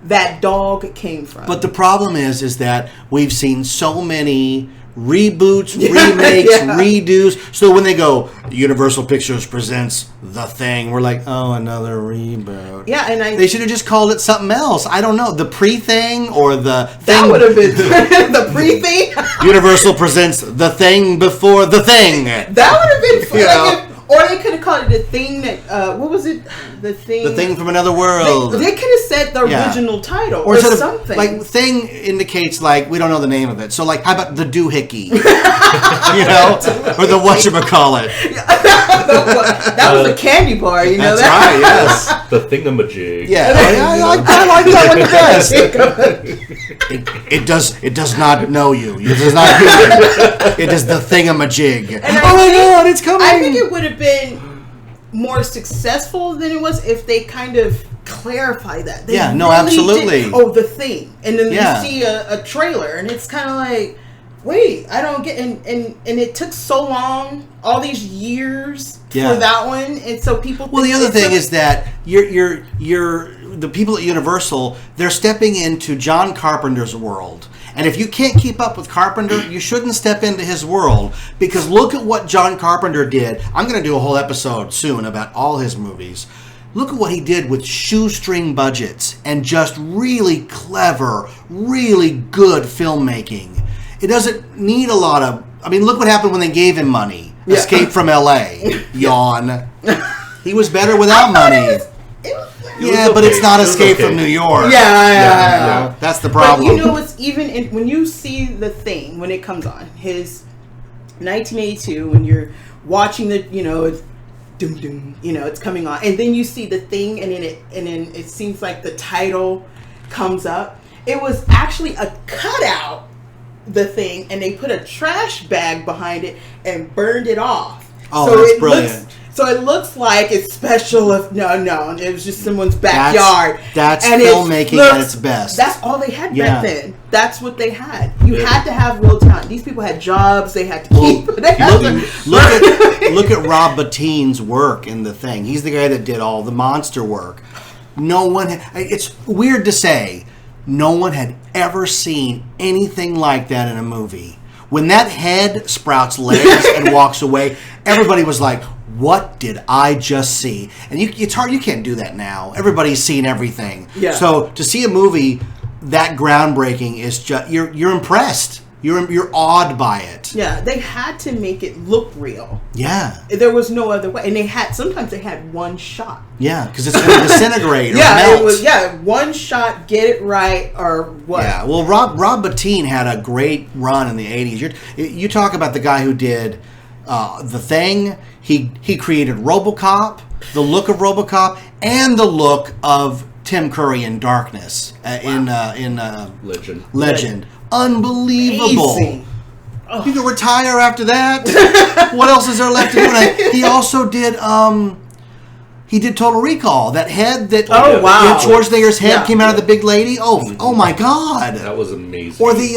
that dog came from. But the problem is that we've seen so many reboots, remakes, redos. So when they go, Universal Pictures presents The Thing, we're like, oh, another reboot. Yeah, and they should have just called it something else. I don't know, the pre-thing or the thing. That would have been the pre-thing. Universal presents The Thing before The Thing. That would have been fun. Yeah. Or they could have called it The Thing that, what was it? The Thing. The Thing from Another World. They could have said the original title or instead of, something. like, Thing indicates, like, we don't know the name of it. So, like, how about the doohickey? You know? Or the whatchamacallit. that was a candy bar, you know That's that? right, yes. The thingamajig. Yeah, I like that one the best. It does not know you. It does not hear you. It is the thingamajig. And Oh my god, it's coming! I think it would have been more successful than it was if they kind of clarify that. They absolutely. The Thing. And then you see a trailer and it's kind of like, wait, I don't get, and it took so long, all these years for that one, and so people. Well, the other thing is that you're the people at Universal, they're stepping into John Carpenter's world. And if you can't keep up with Carpenter, you shouldn't step into his world. Because look at what John Carpenter did. I'm going to do a whole episode soon about all his movies. Look at what he did with shoestring budgets and just really clever, really good filmmaking. It doesn't need a lot of... I mean, look what happened when they gave him money. Yeah. Escape from L.A. Yawn. He was better without money. Yeah, but it's not Escape from New York. Yeah. That's the problem. But you know what's even when you see The Thing when it comes on, his 1982, when you're watching the dum dum, it's coming on, and then you see the thing, and then it seems like the title comes up. It was actually a cutout, the thing, and they put a trash bag behind it and burned it off. Oh, so that's brilliant. So it looks like it's special. No, it was just someone's backyard. That's and filmmaking at its best. That's all they had back then. That's what they had. You had to have real talent. These people had jobs. They had to keep. Look at Rob Bottin's work in The Thing. He's the guy that did all the monster work. No one. It's weird to say, no one had ever seen anything like that in a movie. When that head sprouts legs and walks away, everybody was like, what did I just see? And it's hard. You can't do that now. Everybody's seen everything. Yeah. So to see a movie that groundbreaking is just you're impressed. You're awed by it. Yeah, they had to make it look real. Yeah. There was no other way, and sometimes they had one shot. Yeah, because it's going to disintegrate or yeah, melt. it was one shot, get it right, or what? Yeah. Well, Rob Bottin had a great run in the '80s. You talk about the guy who did The Thing. He created RoboCop, the look of RoboCop, and the look of Tim Curry in Darkness in Legend. Unbelievable. Amazing. You can retire after that. What else is there left to do? And he also did he did Total Recall. That head that wow. Schwarzenegger's head came out of the big lady. Oh my God. That was amazing. Or the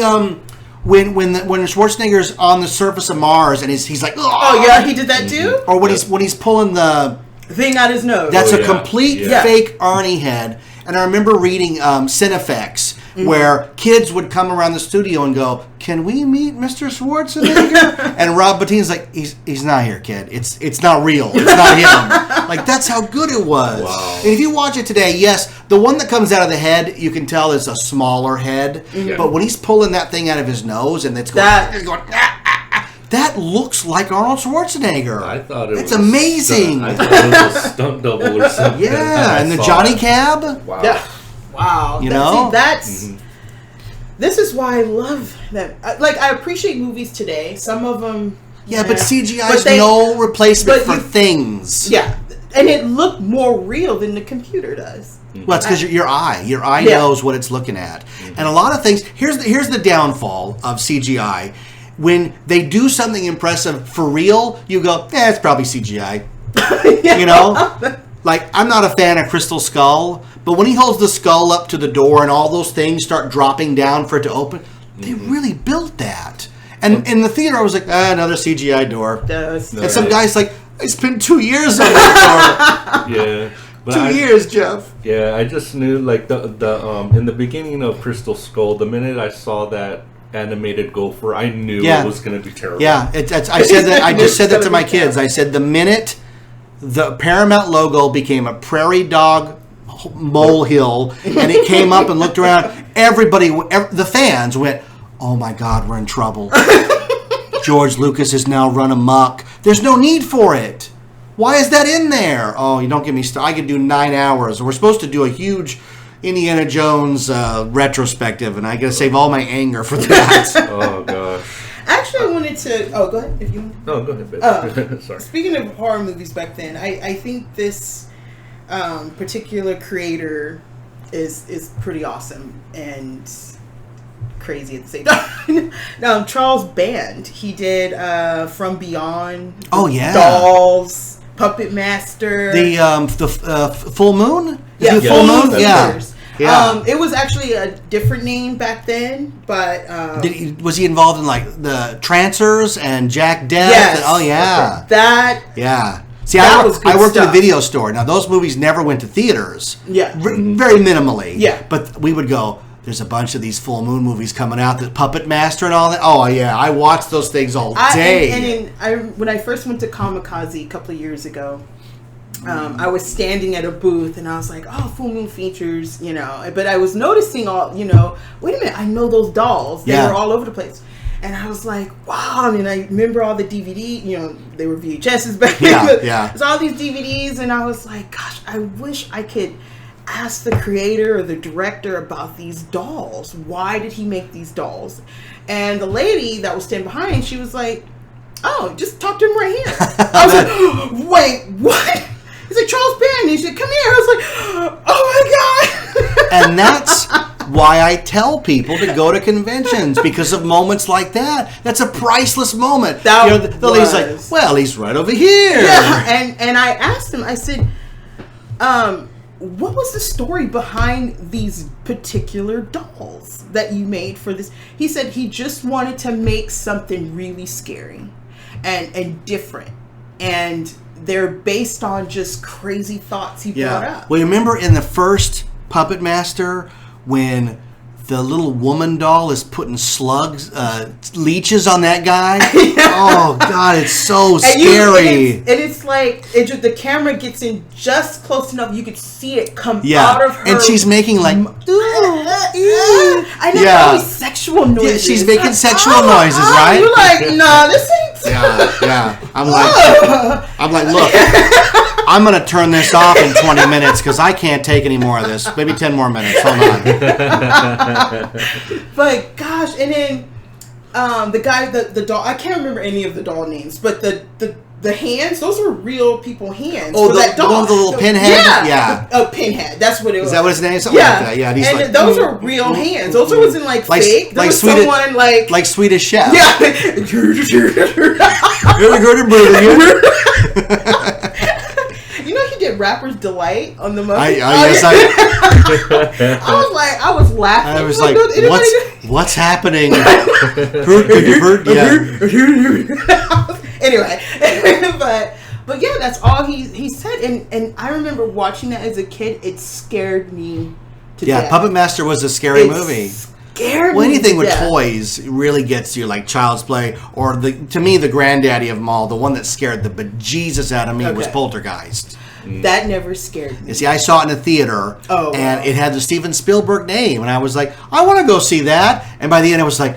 when Schwarzenegger's on the surface of Mars and he's like, oh yeah, he did that too. Or when he's pulling the thing out his nose. That's a complete fake Arnie head. And I remember reading Cinefex, where kids would come around the studio and go, "Can we meet Mr. Schwarzenegger?" And Rob Bottin's like, "He's not here, kid. It's not real. It's not him." Like, that's how good it was. Wow. And if you watch it today, yes, the one that comes out of the head, you can tell is a smaller head. But when he's pulling that thing out of his nose and it's going, that looks like Arnold Schwarzenegger. I thought it it's was amazing. I thought it was a stunt double or something. Yeah, and the Johnny Cab. Wow. Yeah. Wow. You know? That's... This is why I love that. I appreciate movies today. Some of them... Yeah, but CGI is no replacement for things. Yeah. And it looked more real than the computer does. Well, it's because your eye knows what it's looking at. And a lot of things... Here's the downfall of CGI. When they do something impressive for real, you go, it's probably CGI. You know? Like, I'm not a fan of Crystal Skull, but when he holds the skull up to the door and all those things start dropping down for it to open, they really built that. And in the theater, I was like, another CGI door. And some guy's like, I spent 2 years on that door. Yeah. But 2 years, Jeff. Yeah, I just knew, like, the in the beginning of Crystal Skull, the minute I saw that animated gopher, I knew it was going to be terrible. Yeah, I said that. I just said that to my kids. I said the minute the Paramount logo became a prairie dog molehill and it came up and looked around, the fans went, "Oh my God, we're in trouble. George Lucas is now run amok. There's no need for it. Why is that in there? Oh, you don't get me started. I could do 9 hours. We're supposed to do a huge Indiana Jones retrospective, and I got to save all my anger for that." Oh gosh. Actually, I wanted to. Oh, go ahead if you want. No, go ahead. Sorry. Speaking of horror movies back then, I think this particular creator is pretty awesome and crazy at the same time. Now, Charles Band, he did From Beyond. Oh yeah. Dolls, Puppet Master. The Full Moon. Yeah, Full Moon. Yeah. Yeah. It was actually a different name back then, but was he involved in like the Trancers and Jack Death? Yes. Oh yeah. That. Yeah. See, That I was good worked stuff. at a video store. Now those movies never went to theaters. Yeah. Very minimally. Yeah. But we would go, there's a bunch of these Full Moon movies coming out, the Puppet Master and all that. Oh yeah, I watched those things all day. When I first went to Kamikaze a couple of years ago, I was standing at a booth and I was like, "Oh, Full Moon features," But I was noticing wait a minute, I know those dolls. They were all over the place. And I was like, wow. And I remember all the DVD, they were VHSs back then. Yeah. There's all these DVDs. And I was like, gosh, I wish I could ask the creator or the director about these dolls. Why did he make these dolls? And the lady that was standing behind, she was like, "Oh, just talk to him right here." I was like, "Wait, what? He's like, Charles Band. He said, come here. I was like, oh my God. And that's why I tell people to go to conventions, because of moments like that. That's a priceless moment. That the lady's like, well, he's right over here. Yeah, and I asked him, I said, what was the story behind these particular dolls that you made for this? He said he just wanted to make something really scary and different. And they're based on just crazy thoughts he brought up. Well, you remember in the first Puppet Master when the little woman doll is putting leeches on that guy? Oh, God, it's so scary. And it's like, the camera gets in just close enough, you could see it come out of her. And she's making like, I know, always sexual noises. Yeah, she's making sexual noises, right? You're like, nah, this ain't. Yeah. I'm like, look, I'm going to turn this off in 20 minutes because I can't take any more of this. Maybe 10 more minutes. Hold on. But gosh, and then the guy, the doll, I can't remember any of the doll names, but the hands, those are real people hands. Oh, that doll. The one with the little pinhead? Yeah. A pinhead. That's what it was. Is that what his name is? Something like that. Yeah. And, he's like, those are real hands. Those wasn't fake. There was someone like Swedish Chef. Yeah. You know he did Rapper's Delight on the Muppet? Yes, I was laughing. I was like, what's happening? Anyway, but yeah, that's all he said, and I remember watching that as a kid. It scared me to death. Yeah, Puppet Master was a scary movie. Scared well, me anything to with death. toys really gets you, like Child's Play, or to me the granddaddy of them all, the one that scared the bejesus out of me was Poltergeist. That never scared me. You see, I saw it in a theater, and it had the Steven Spielberg name, and I was like, I want to go see that. And by the end, I was like,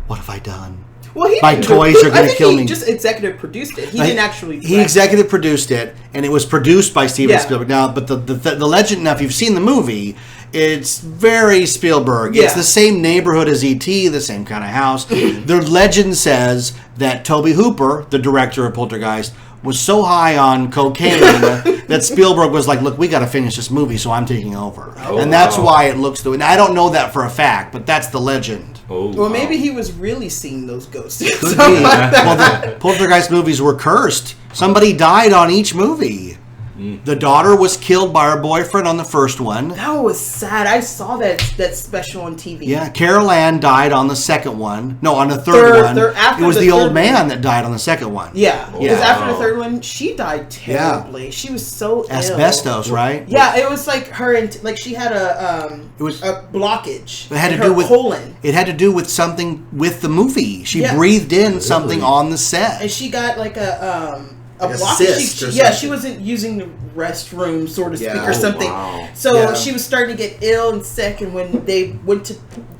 what have I done? Well, my toys are going to kill me. He just executive produced it. He didn't actually. He executive produced it, and it was produced by Steven Spielberg. Now, but the legend. Now, if you've seen the movie, it's very Spielberg. It's the same neighborhood as E.T., the same kind of house. The legend says that Tobe Hooper, the director of Poltergeist, was so high on cocaine that Spielberg was like, look, we got to finish this movie, so I'm taking over. And that's why it looks the way. Now, I don't know that for a fact, but that's the legend. Well, maybe he was really seeing those ghosts. Could be. Well, the Poltergeist movies were cursed. Somebody died on each movie. The daughter was killed by her boyfriend on the first one. That was sad. I saw that special on TV. Yeah, Carol Ann died on the second one. No, on the third one. It was the old man that died on the second one. Yeah, because after the third one, she died terribly. Yeah. She was so asbestos, ill. Right? Yeah, it was like her. Like she had a blockage. It had to do with colon. It had to do with something with the movie. She breathed in something on the set, and she got like a blockage. She wasn't using the restroom, so to speak, or something. So she was starting to get ill and sick, and when they went to,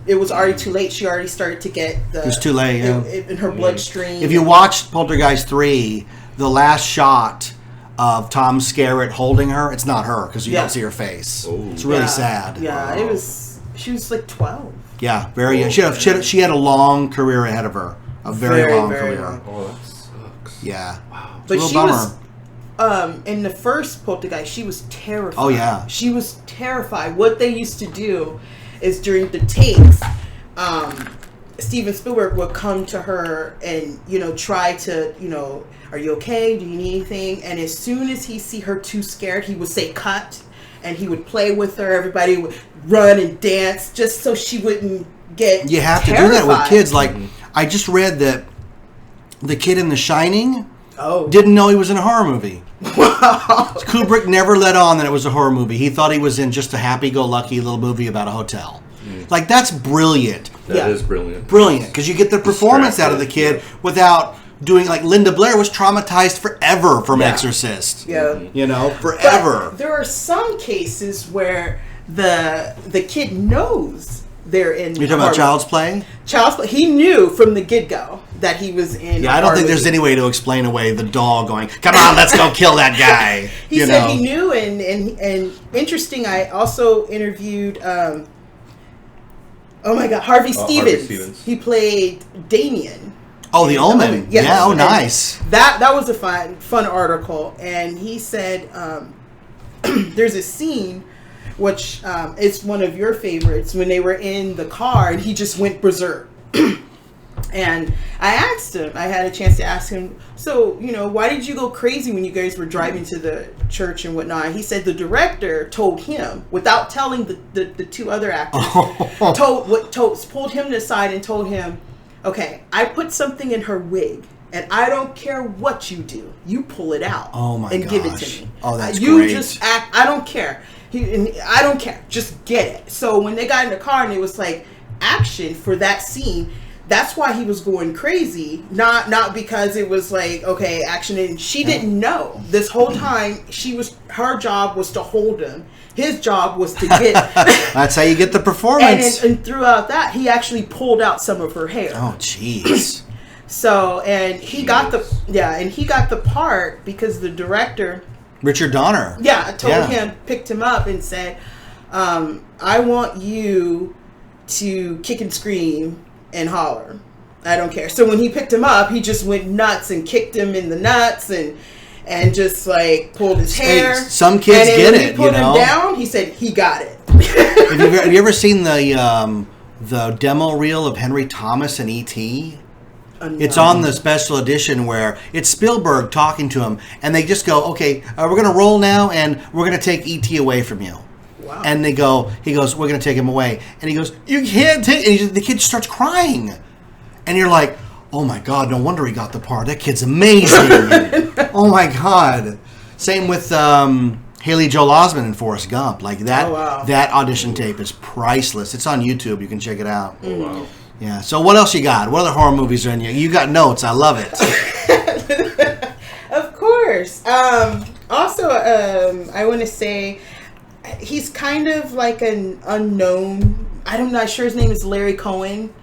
it was already too late. She already started to get it was too late. In her bloodstream. If you watched Poltergeist 3, the last shot of Tom Skerritt holding her, it's not her because you don't see her face. It's really sad. Yeah, it was. She was like 12. Yeah, very young. She had a long career ahead of her. A very long career. Long. Oh, that sucks. Yeah. Wow. But she was in the first Poltergeist, she was terrified. Oh yeah. She was terrified. What they used to do is during the takes, Steven Spielberg would come to her and, try to, are you okay? Do you need anything? And as soon as he see her too scared, he would say cut, and he would play with her. Everybody would run and dance just so she wouldn't get You have terrified. to do that with kids. Like, I just read that the kid in The Shining didn't know he was in a horror movie. Wow. Kubrick never let on that it was a horror movie. He thought he was in just a happy-go-lucky little movie about a hotel. Like, that's brilliant. That is brilliant. Brilliant, because you get the performance out of the kid without doing, like, Linda Blair was traumatized forever from Exorcist. Yeah. Forever. But there are some cases where the kid knows they're in. You're talking about Child's Play? Child's Play. He knew from the get-go that he was in. Yeah, I don't think there's any way to explain away the doll going, come on, let's go kill that guy. He said he knew, and interesting, I also interviewed, Harvey Stevens. He played Damien. Oh, The Omen. Yes. Yeah. Oh, And nice. That was a fun article, and he said there's a scene which is one of your favorites when they were in the car and he just went berserk. And I asked him, I had a chance to ask him, so, why did you go crazy when you guys were driving to the church and whatnot? He said the director told him, without telling the two other actors, pulled him aside and told him, okay, I put something in her wig, and I don't care what you do. You pull it out and give it to me. Oh, that's you great. Just act, I don't care. I don't care. Just get it. So when they got in the car and it was like action for that scene, that's why he was going crazy. Not because it was like, okay, action. And she didn't know this whole time. Her job was to hold him. His job was to get. That's how you get the performance. And throughout that, he actually pulled out some of her hair. Oh, jeez. So, and he got the part because the director, Richard Donner. picked him up and said, I want you to kick and scream and holler. I don't care. So when he picked him up, he just went nuts and kicked him in the nuts and just like pulled his hair. Hey, some kids and get when it, he pulled him down, he said he got it. Have you ever seen the demo reel of Henry Thomas and E.T.? It's on the special edition where it's Spielberg talking to him, and they just go, okay, we're going to roll now, and we're going to take E.T. away from you. Wow. And he goes, we're going to take him away. And he goes, you can't take, and the kid starts crying. And you're like, oh my God, no wonder he got the part. That kid's amazing. Oh my God. Same with Haley Joel Osment and Forrest Gump. Like that, that audition tape is priceless. It's on YouTube. You can check it out. Oh, wow. Yeah. So what else you got? What other horror movies are in you? You got notes. I love it. Of course. Also, I want to say he's kind of like an unknown. I'm not sure his name is Larry Cohen.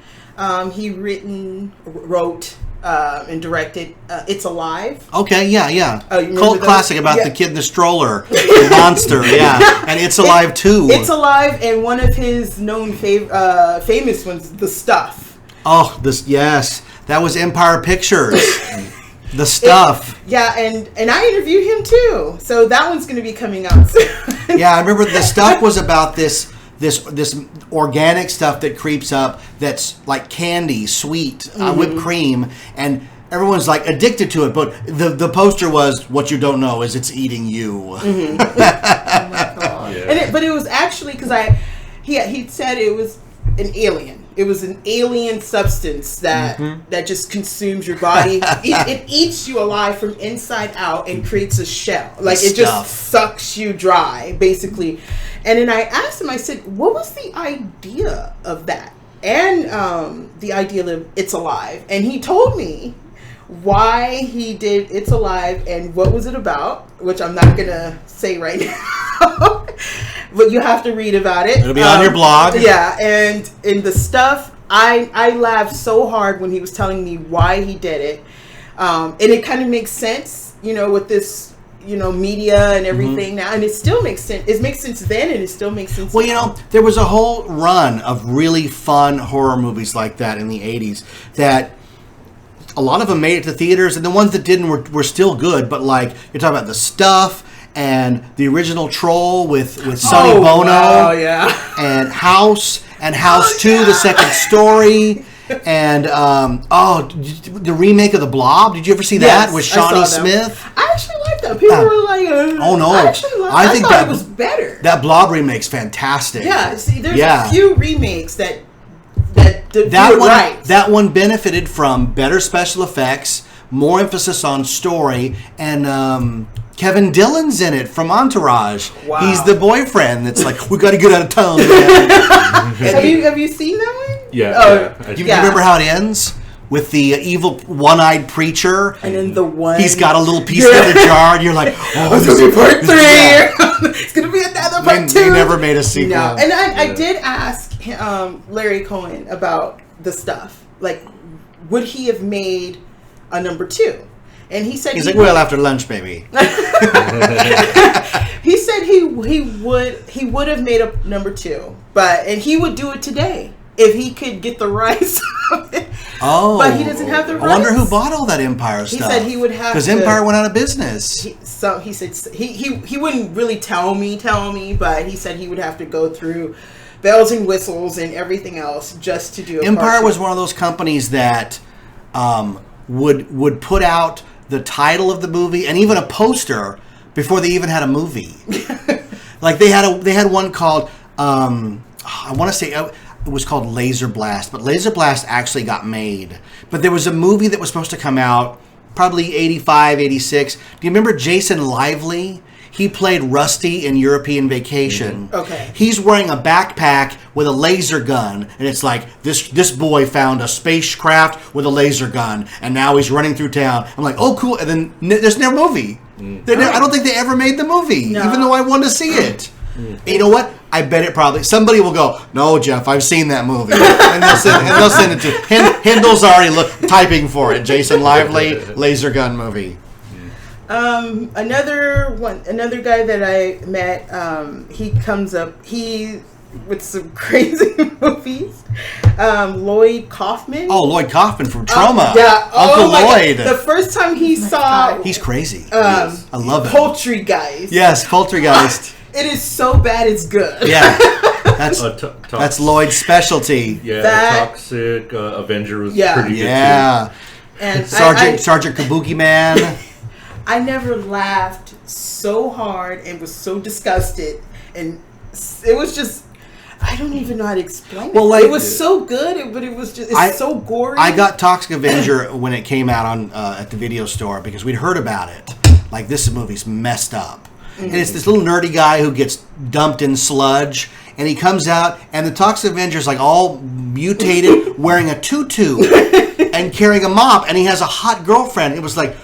He wrote, and directed It's Alive. Okay, yeah. Cult classic about the kid in the stroller, the monster, yeah. And It's Alive too. It's Alive, and one of his known famous ones, The Stuff. Oh, yes. That was Empire Pictures. The Stuff. And I interviewed him too. So that one's going to be coming out soon. Yeah, I remember The Stuff was about this organic stuff that creeps up that's like candy, sweet, whipped cream, and everyone's like addicted to it. But the poster was, what you don't know is it's eating you. Oh my God. Yeah. But it was actually because he said it was an alien. It was an alien substance that just consumes your body. It eats you alive from inside out and creates a shell. Like it just sucks you dry, basically. And then I asked him, I said, what was the idea of that? And the idea of It's Alive. And he told me why he did It's Alive and what was it about, which I'm not going to say right now. But you have to read about it. It'll be on your blog. Yeah, and in The Stuff, I laughed so hard when he was telling me why he did it. And it kind of makes sense, with this, media and everything now. And it still makes sense. It makes sense then and it still makes sense now. There was a whole run of really fun horror movies like that in the 80s that a lot of them made it to theaters, and the ones that didn't were still good, but like, you're talking about The Stuff and the original Troll with Sonny Bono. Wow, yeah. And House 2, the second story. And the remake of The Blob. Did you ever see that with Shawnee Smith? I actually liked that. People were like, "Oh no!" I thought it was better. That Blob remake's fantastic. Yeah, see, there's a few remakes that one benefited from better special effects, more emphasis on story, and Kevin Dillon's in it from Entourage. Wow. He's the boyfriend that's like, we got to get out of town. Have you seen that one? Yeah. You remember how it ends? With the evil one-eyed preacher. And then the one... He's got a little piece in the jar, and you're like, oh, it's going to be part 3. It's going to be another part 2. They never made a sequel. No. And I did ask Larry Cohen about The Stuff. Like, would he have made a number 2? And he said... He's like, well, after lunch, maybe. He said he would have made a number 2. And he would do it today. if he could get the rights of it. Oh, But he doesn't have the I wonder who rights. bought all that Empire He stuff. said he would have because to- Empire went out of business. So he said he wouldn't really tell me, but he said he would have to go through bells and whistles and everything else just to do a Empire cartoon. was one of those companies that would put out the title of the movie and even a poster before they even had a movie. Like they had one called I want to say it was called Laser Blast, but Laser Blast actually got made. But there was a movie that was supposed to come out probably 85, 86. Do you remember Jason Lively? He played Rusty in European Vacation. Okay. He's wearing a backpack with a laser gun, and it's like this boy found a spacecraft with a laser gun, and now he's running through town. I'm like, oh, cool. And then there's no movie. I don't think they ever made the movie, No. even though I wanted to see it. And you know what? I bet it probably somebody will go, no, Jeff, I've seen that movie, and they'll send it to Hindle's already typing for it. Jason Lively laser gun movie. Another guy that I met, he comes up, with some crazy movies. Lloyd Kaufman. Oh, Lloyd Kaufman from Trauma. Yeah. Uncle my God. Lloyd. The first time he saw He's crazy. I love it. Poultry Guys. Yes, Poltergeist. It is so bad it's good. Yeah, that's Toxic. that's Lloyd's specialty. Yeah, That- Toxic Avenger was Yeah. pretty good Yeah, And Sergeant Kabuki Man. I never laughed so hard and was so disgusted, and it was just, I don't even know how to explain Well, it. like- It was so good, but it was just, it's so gory. I got Toxic Avenger when it came out on at the video store because we'd heard about it. Like, this movie's messed up. And it's this little nerdy guy who gets dumped in sludge, and he comes out, and the Toxic Avenger's like all mutated, wearing a tutu and carrying a mop, and he has a hot girlfriend. It was like,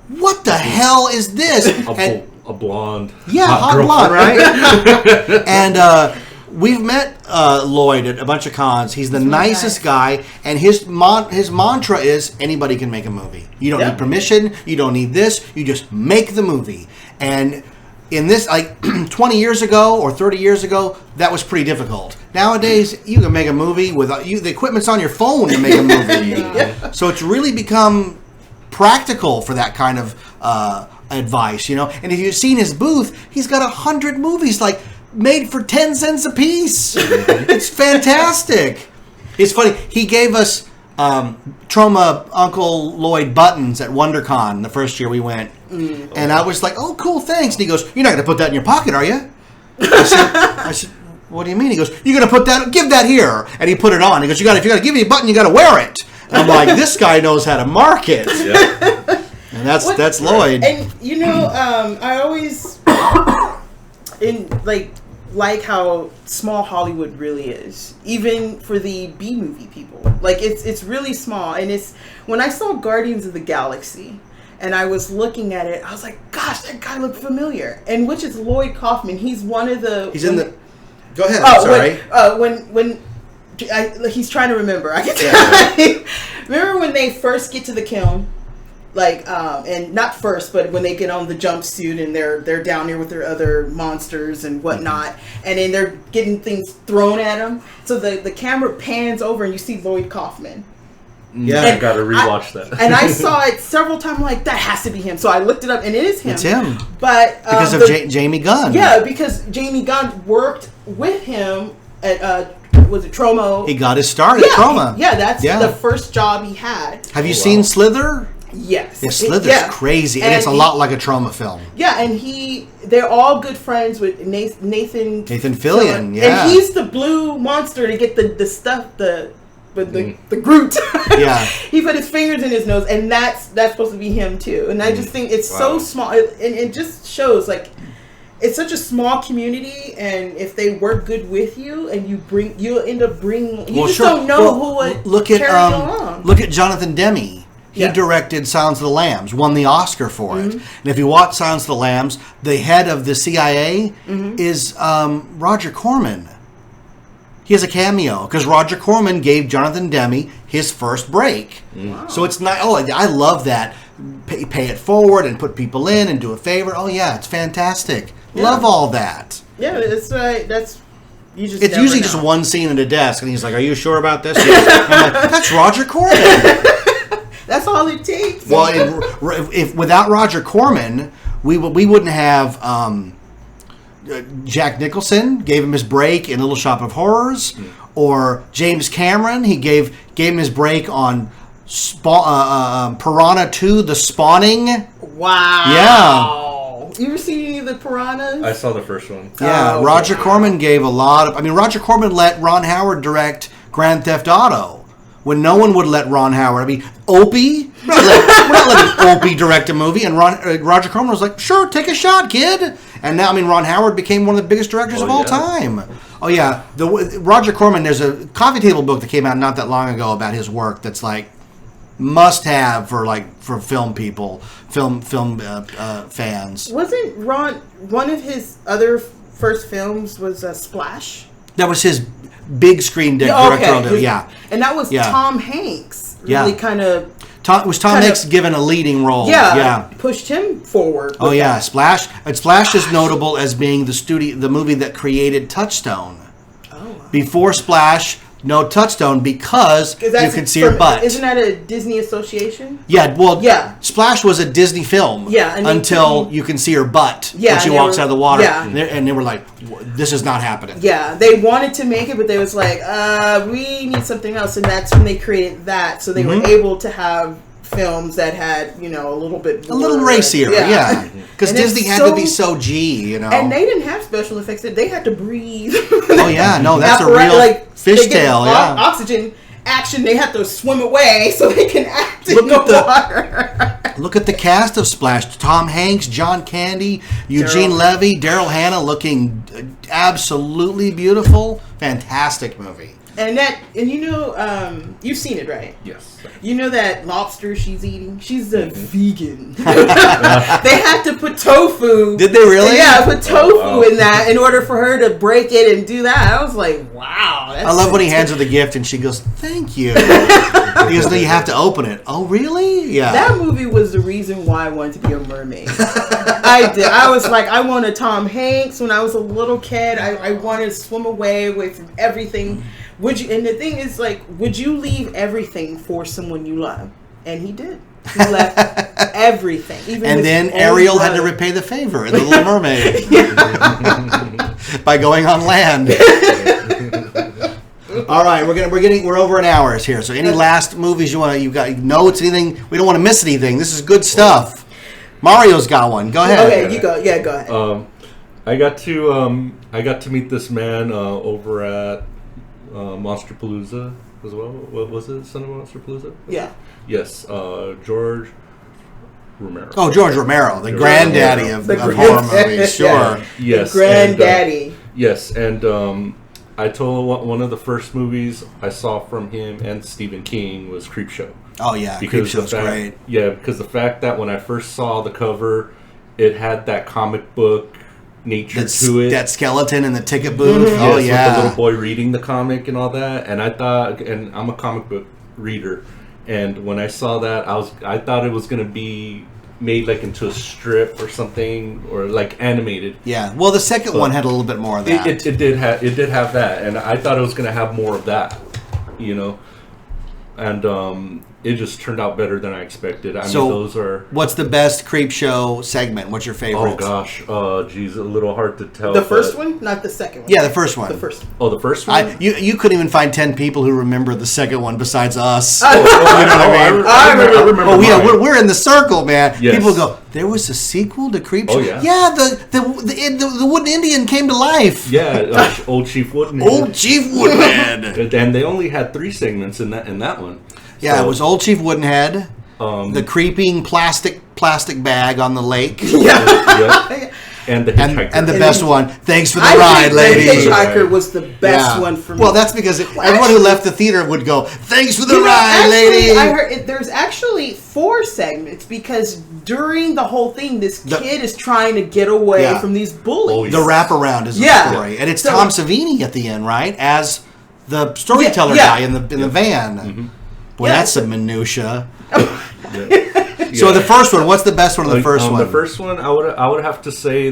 what the hell is this? too. A blonde. Yeah, hot blonde, right? And we've met Lloyd at a bunch of cons. He's the nicest guy, and his mantra is anybody can make a movie. You don't need permission. You don't need this. You just make the movie. And in this, like 20 years ago or 30 years ago, that was pretty difficult. Nowadays, you can make a movie with the equipment's on your phone to make a movie. So it's really become practical for that kind of advice, you know. And if you've seen his booth, he's got 100 movies like made for 10 cents a piece. It's fantastic. It's funny. He gave us Trauma Uncle Lloyd buttons at WonderCon the first year we went, and I was like, "Oh, cool, thanks." And he goes, "You're not going to put that in your pocket, are you?" I said, "What do you mean?" He goes, "You're going to put that? Give that here." And he put it on. He goes, "If you got to give me a button, you got to wear it." And I'm like, "This guy knows how to market." Yeah. And that's Lloyd. And you know, I always like how small Hollywood really is, even for the B movie people. Like it's really small, and it's when I saw Guardians of the Galaxy, and I was looking at it, I was like, "Gosh, that guy looked familiar." And which is Lloyd Kaufman. He's one of the. He's in the. Go ahead. Oh, sorry. when he's trying to remember. I can remember when they first get to the kiln, like, and not first, but when they get on the jumpsuit and they're down there with their other monsters and whatnot, and then they're getting things thrown at them. So the camera pans over and you see Lloyd Kaufman. Yeah, I gotta rewatch that. And I saw it several times. I'm like, that has to be him. So I looked it up, and it is him. It's him. But Because of Jamie Gunn. Yeah, because Jamie Gunn worked with him at was it Tromo? He got his start at Trauma. That's the first job he had. Have you seen Slither? Yes. Yeah, Slither's crazy, and it's a lot like a Trauma film. Yeah, and they're all good friends with Nathan Fillion, yeah. And he's the blue monster to get the stuff, the Groot. Yeah. He put his fingers in his nose, and that's supposed to be him too. And I just think it's so small, and it just shows like it's such a small community, and if they work good with you, and you'll end up bringing. You don't know who would carry along. Look at Jonathan Demme. He directed Silence of the Lambs, won the Oscar for it. And if you watch Silence of the Lambs, the head of the CIA is Roger Corman. He has a cameo because Roger Corman gave Jonathan Demme his first break. Wow. So it's not. Oh, I love that. Pay it forward and put people in and do a favor. Oh yeah, it's fantastic. Yeah. Love all that. Yeah, that's right. You just It's never usually know. just one scene at a desk, and he's like, "Are you sure about this?" I'm like, "That's Roger Corman." That's all it takes. Well, if without Roger Corman, we wouldn't have Jack Nicholson gave him his break in Little Shop of Horrors, or James Cameron. He gave him his break on Piranha 2: The Spawning. Wow. You ever seen any of the Piranhas? I saw the first one. Yeah, Oh, Roger wow. Corman gave a lot of. I mean, Roger Corman let Ron Howard direct Grand Theft Auto when no one would let Ron Howard. I mean, Opie. We're not letting Opie direct a movie, and Roger Corman was like, "Sure, take a shot, kid." And now, I mean, Ron Howard became one of the biggest directors of all time. Oh yeah, Roger Corman. There's a coffee table book that came out not that long ago about his work. That's like must have for film people, film fans. Wasn't Ron one of his other first films was Splash? That was his big screen directorial. Yeah, and that was Yeah. Tom Hanks. Yeah. Really kind of. Tom Hanks given a leading role. Yeah, pushed him forward. Oh with yeah, that. Splash. And Splash is notable as being the movie that created Touchstone. Oh. Wow. Before Splash, no Touchstone because you could see her butt. Isn't that a Disney association? Yeah, well, Yeah. Splash was a Disney film. Yeah, and until you can see her butt Yeah, when she and they walks were- out of the water. yeah. And they were like, "This is not happening." Yeah, they wanted to make it, but they was like, we need something else, and that's when they created that. So they were able to have films that had, a little bit A little more- racier, yeah. Because And it's Disney had to be so G, And they didn't have special effects; they had to breathe. Oh yeah, no, that's a real they get fishtail. Yeah. oxygen action. They have to swim away so they can act in Look the at the- water. Look at the cast of Splash: Tom Hanks, John Candy, Eugene Daryl- Levy, Daryl Hannah, looking absolutely beautiful. Fantastic movie. And you've seen it, right? Yes. You know that lobster she's eating? She's a vegan. They had to put tofu. Did they really? Yeah, put tofu wow. in that in order for her to break it and do that. I was like, wow. That's I love when he hands her the gift and she goes, "Thank you." He goes, "No, you have to open it." Oh, really? Yeah. That movie was the reason why I wanted to be a mermaid. I did. I was like, I wanted Tom Hanks when I was a little kid. I wanted to swim away from everything. Would you? And the thing is, like, would you leave everything for someone you love? And he did. He left everything. Even And his then own Ariel had to brother. repay the favor in The Little Mermaid by going on land. All right, we're over an hour here. So any last movies you got notes, anything? We don't want to miss anything. This is good stuff. Mario's got one. Go ahead. Okay, you go. Yeah, go ahead. I got to meet this man over at Monsterpalooza as well. What was it? Son of Monsterpalooza? Yeah. Yes, George Romero. Oh, George Romero, the granddaddy of The horror granddaddy. movies. Sure. Yes, Granddaddy. and I told one of the first movies I saw from him and Stephen King was Creepshow. Oh yeah, Because Creepshow's the fact, great. Yeah, because the fact that when I first saw the cover, it had that comic book nature to it. That skeleton in the ticket booth. Yes, Oh with the yeah. little boy reading the comic and all that. And I thought, and I'm a comic book reader, and when I saw that, I thought it was gonna be made like into a strip or something, or like animated. Yeah. Well, the second one had a little bit more of that. It did have that, and I thought it was gonna have more of that, and it just turned out better than I expected. I mean, those are. What's the best Creepshow segment? What's your favorite? Oh gosh, geez, a little hard to tell. The first but- one, not the second one. Yeah, the first one. The first one. Oh, the first one. You couldn't even find 10 people who remember the second one besides us. I remember. Oh yeah, mine. we're in the circle, man. Yes. People go, there was a sequel to Creepshow. Oh, yeah. Yeah, the wooden Indian came to life. Yeah, Old Chief Woodman. Old Chief Woodenhead. And they only had 3 segments in that one. Yeah, So, it was Old Chief Woodenhead, the creeping plastic bag on the lake, yeah. And the hitchhiker. and the best one. Thanks for the I ride, think lady. The Hitchhiker was the best Yeah. one for me. Well, that's because everyone who left the theater would go, "Thanks for the ride, actually, lady." I heard there's actually 4 segments because during the whole thing, this kid is trying to get away Yeah. from these bullies. The wraparound is the Yeah. story, and it's So- Tom Savini at the end, right, as the storyteller Yeah. guy in the van. Boy, Yeah. that's a minutia. Yeah. So the first one, what's the best one of the first one? The first one, I would have to say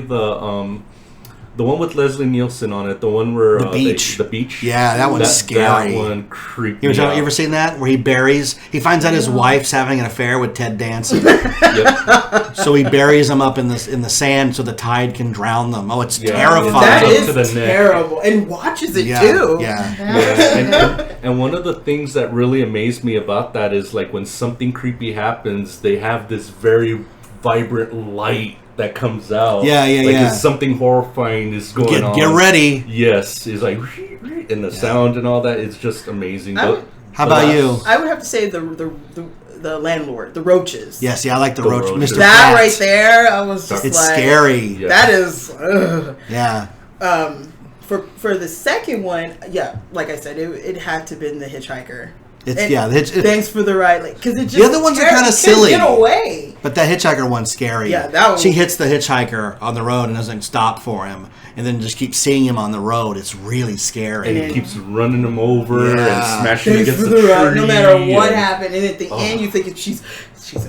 The one with Leslie Nielsen on it. The one where The beach. The beach. Yeah, that one's scary. That one creeped You me out. ever seen that? Where he finds out his wife's having an affair with Ted Danson. Yep. So he buries them up in the sand so the tide can drown them. Oh, it's Yeah. terrifying. That Up is to the neck. terrible. And watches it yeah, too. Yeah. And one of the things that really amazed me about that is like when something creepy happens, they have this very vibrant light that comes out. Yeah, like yeah. If something horrifying is going on. Get ready. Yes, it's like and the sound and all that. It's just amazing. I would- How about you? I would have to say the landlord, the roaches. Yes, yeah, I like the The roach. roaches. Mr. That Cat. right there, I was just It's like, scary. Yeah. That is. Ugh. Yeah. For the second one, yeah, like I said, it had to have been the hitchhiker. It's And yeah. thanks for the ride, like because it just The other ones are kinda couldn't silly. Get away. But that hitchhiker one's scary. Yeah, that one- She hits the hitchhiker on the road and doesn't stop for him, and then just keeps seeing him on the road. It's really scary. And he keeps running him over and Yeah. smashing Thanks against for the the ride, tree. no matter what and- happened. And at the end, you think she's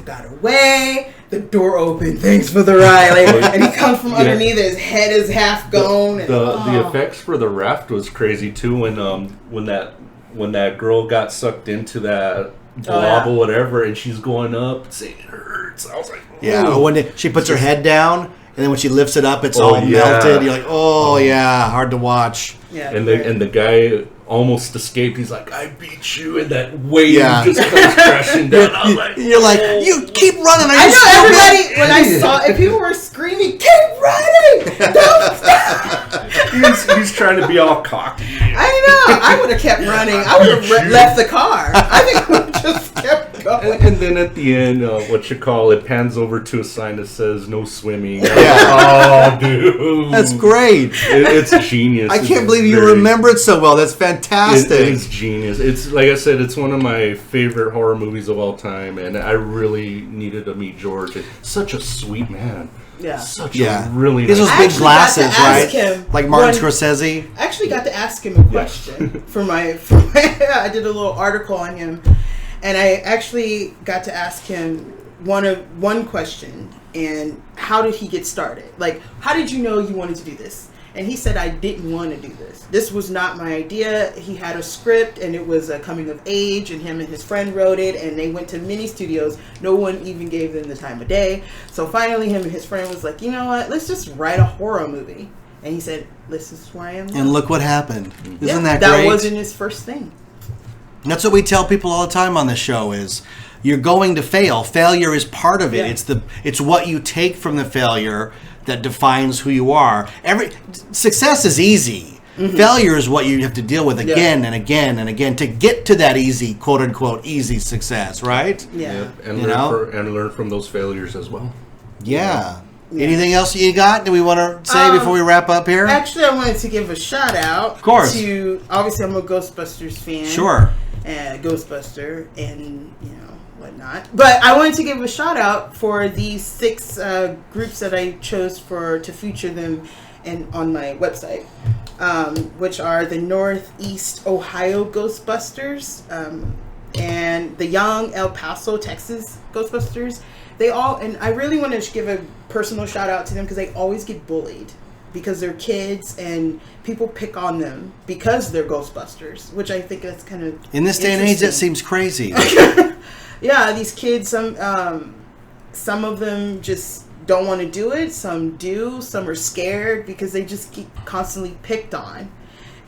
got away. The door opened. Thanks for the ride. Like, and he comes from Yeah. underneath. His head is half gone. and- The effects for the raft was crazy too. When that girl got sucked into that blob or whatever, and she's going up saying it hurts. I was like, Yeah, "Ooh." or when she puts her head down, and then when she lifts it up, it's Oh, all yeah. melted. You're like, oh yeah, hard to watch. yeah, And the guy almost escaped. He's like, I beat you, and that wave Yeah. just comes crashing down. I was like, You're like, you keep running. I know everybody. When I saw it, people were screaming, "Keep running! Don't stop!" he's trying to be all cocky. I know. I would have kept running. I would have left the car. I think I would have just kept going. And then at the end, it pans over to a sign that says "No swimming." Yeah. Oh, dude, That's great. It's genius. I It's can't believe you very- remember it so well. That's fantastic. It is genius. It's like I said, it's one of my favorite horror movies of all time, and I really needed to meet George. Such a sweet man. Yeah. Such Yeah. a really He has nice. those I big actually glasses, got to ask right? him Like Martin when- Scorsese. I actually got to ask him a question for my I did a little article on him, and I actually got to ask him one question, and how did he get started? Like, how did you know you wanted to do this? And he said, I didn't want to do this. This was not my idea. He had a script, and it was a coming of age, and him and his friend wrote it, and they went to mini studios. No one even gave them the time of day. So finally, him and his friend was like, you know what? Let's just write a horror movie. And he said, this is where I am now. And look what happened. Isn't that that great? wasn't his first thing. That's what we tell people all the time on this show is you're going to fail. Failure is part of it. Yeah. It's what you take from the failure that defines who you are. Success is easy. Failure is what you have to deal with again and again and again to get to that easy, quote unquote, easy success, right? Yeah. Yep, and You learn know? and learn from those failures as well. Yeah. Anything else you got that we want to say before we wrap up here? Actually, I wanted to give a shout out. Of course. To obviously, I'm a Ghostbusters fan. Sure. And Ghostbuster, and whatnot. But I wanted to give a shout out for these 6 groups that I chose to feature them on my website, which are the Northeast Ohio Ghostbusters and the Young El Paso, Texas Ghostbusters. They all, and I really want to give a personal shout out to them because they always get bullied because they're kids and people pick on them because they're Ghostbusters, which I think that's kind of In this day and age, that interesting. seems crazy. Yeah, these kids, some of them just don't want to do it. Some do. Some are scared because they just keep constantly picked on.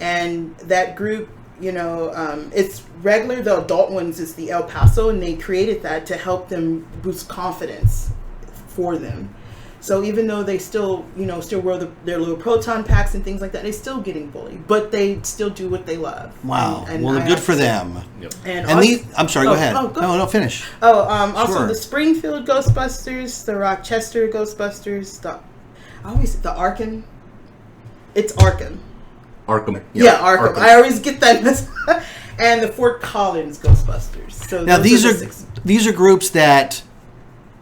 And that group, it's regular. The adult ones is the El Paso, and they created that to help them boost confidence for them. So even though they still wear their little proton packs and things like that, they're still getting bullied, but they still do what they love. Wow. And Well, I good have for to say- them. Yep. And And also- I'm sorry, go ahead. go No, finish. Also Sure. the Springfield Ghostbusters, the Rochester Ghostbusters, the Arkham. It's Arkham. Arkham. Yeah, Arkham. I always get that. And the Fort Collins Ghostbusters. So Now those the these 6. are groups that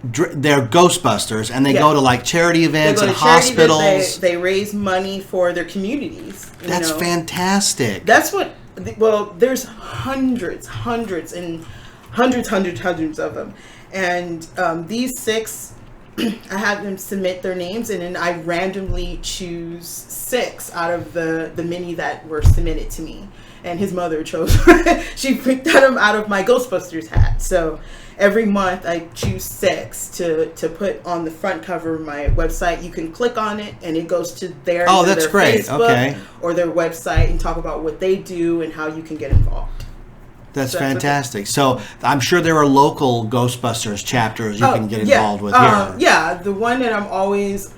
they're Ghostbusters, and they Yeah. go to like charity They events go and to charity events, hospitals. They raise money for their communities. That's fantastic. That's what. Well, there's hundreds of them, and these 6 I have them submit their names, and then I randomly choose 6 out of the many that were submitted to me. And his mother chose. She picked them out of my Ghostbusters hat. So every month I choose 6 to put on the front cover of my website. You can click on it, and it goes to their Oh, that's their great. Facebook Okay. or their website and talk about what they do and how you can get involved. That's So fantastic. So I'm sure there are local Ghostbusters chapters you can get involved with here. Yeah, the one that I'm always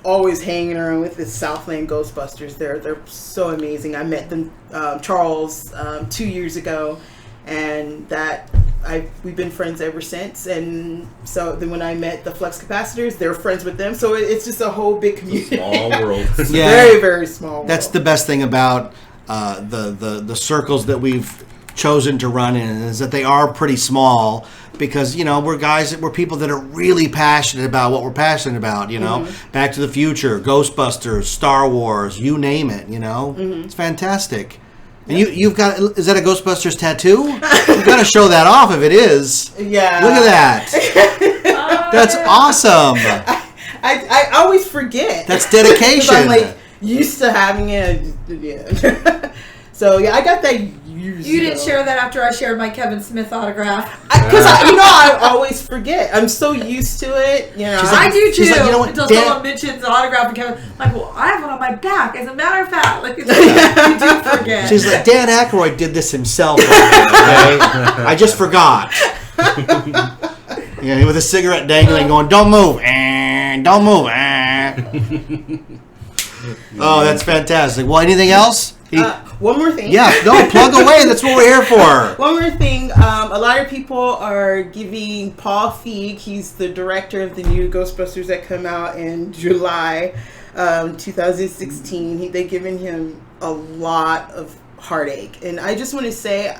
hanging around with is Southland Ghostbusters. They're so amazing. I met them, Charles, 2 years ago, and we've been friends ever since. And so then when I met the Flux Capacitors, they're friends with them. So it's just a whole big community. Small world. It's Yeah. a very, very small world. That's the best thing about the circles that we've chosen to run in, is that they are pretty small, because we're people that are really passionate about what we're passionate about. Back to the Future, Ghostbusters, Star Wars, you name it. It's fantastic. And you've got, is that a Ghostbusters tattoo? You've got to show that off if it is. Yeah. Look at that. That's awesome. I always forget. That's dedication. 'Cause I'm like used to having it. Yeah. So yeah, I got that years You didn't ago. share that after I shared my Kevin Smith autograph. Because I always forget. I'm so used to it. She's I do too. she's like, you know what, until Dan- someone mentions the autograph and Kevin, I'm like, well, I have one on my back. As a matter of fact, like, you do forget. She's like, Dan Aykroyd did this himself. Okay? I just forgot. With a cigarette dangling, going, "Don't move, don't move." Oh, that's fantastic. Well, anything else? One more thing. Yeah, no, plug away. That's what we're here for. One more thing. A lot of people are giving Paul Feig, he's the director of the new Ghostbusters that come out in July 2016. They're giving him a lot of heartache. And I just want to say,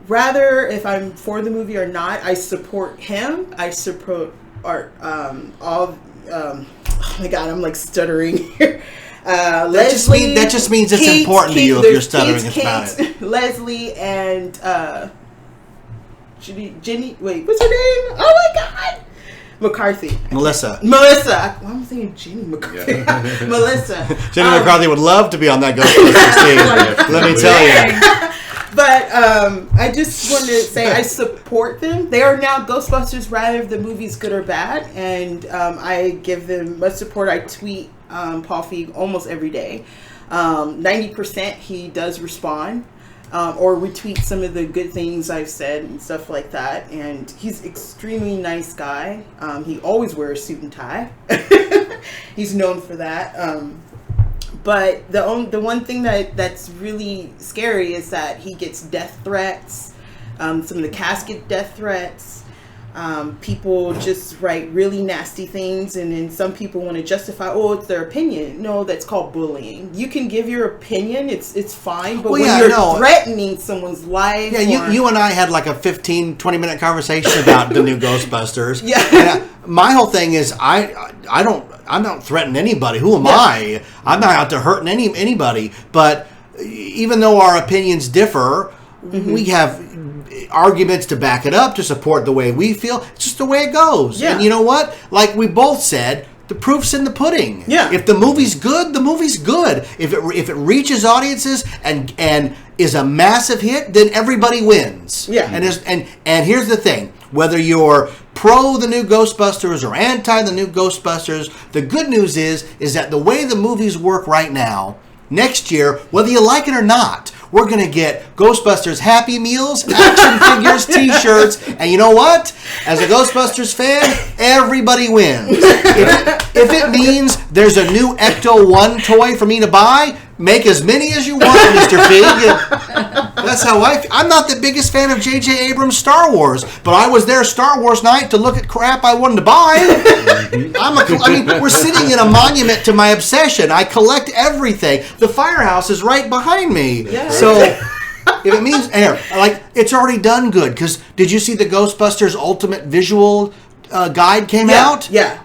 rather if I'm for the movie or not, I support him. I support all. Oh my God, I'm like stuttering here. Leslie, that just means it's important to you if you're stuttering about it. Leslie and Jenny. Wait, what's her name? Oh my God, McCarthy. Melissa. Why am I thinking Jenny McCarthy? Melissa. Jenny McCarthy would love to be on that Ghostbusters team. Let me tell you. But I just wanted to say I support them. They are now Ghostbusters, rather if the movie's good or bad, and I give them much support. I tweet Paul Feig almost every day. 90% he does respond or retweet some of the good things I've said and stuff like that. And he's extremely nice guy. He always wears a suit and tie. He's known for that. But the one thing that's really scary is that he gets death threats, some of the casket death threats. People just write really nasty things, and then some people want to justify, it's their opinion. No, that's called bullying. You can give your opinion, it's fine, but when you're threatening someone's life. Yeah, you and I had like a 15-20 minute conversation about the new Ghostbusters. Yeah. And my whole thing is I'm not threatening anybody. Who am I? I'm not out to hurting anybody. But even though our opinions differ, we have arguments to back it up, to support the way we feel. It's just the way it goes. Yeah. And you know what? Like we both said, the proof's in the pudding. Yeah. If the movie's good, the movie's good. If it reaches audiences and is a massive hit, then everybody wins. Yeah. And here's the thing. Whether you're pro the new Ghostbusters or anti the new Ghostbusters, the good news is that the way the movies work right now, next year, whether you like it or not, we're going to get Ghostbusters Happy Meals, action figures, t-shirts, and you know what? As a Ghostbusters fan, everybody wins. If it means there's a new Ecto-1 toy for me to buy, make as many as you want, Mr. Feig. That's how I'm not the biggest fan of J.J. Abrams' Star Wars, but I was there Star Wars night to look at crap I wanted to buy. We're sitting in a monument to my obsession. I collect everything. The firehouse is right behind me. Yeah. So if it means it's already done good. Because did you see the Ghostbusters Ultimate Visual Guide came out? Yeah.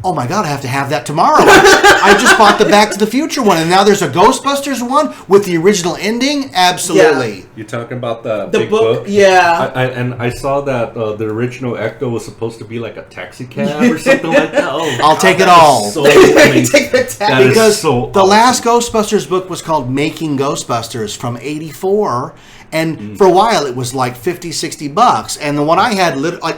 oh my God, I have to have that tomorrow. I just bought the Back to the Future one, and now there's a Ghostbusters one with the original ending? Absolutely. You're talking about the The big book? yeah. I saw that the original Ecto was supposed to be like a taxi cab or something like that. Oh, I'll take it all. So, I mean, Take the tab. that is Because so the awesome. last Ghostbusters book was called Making Ghostbusters from 84, and for a while it was like $50-$60, and the one I had,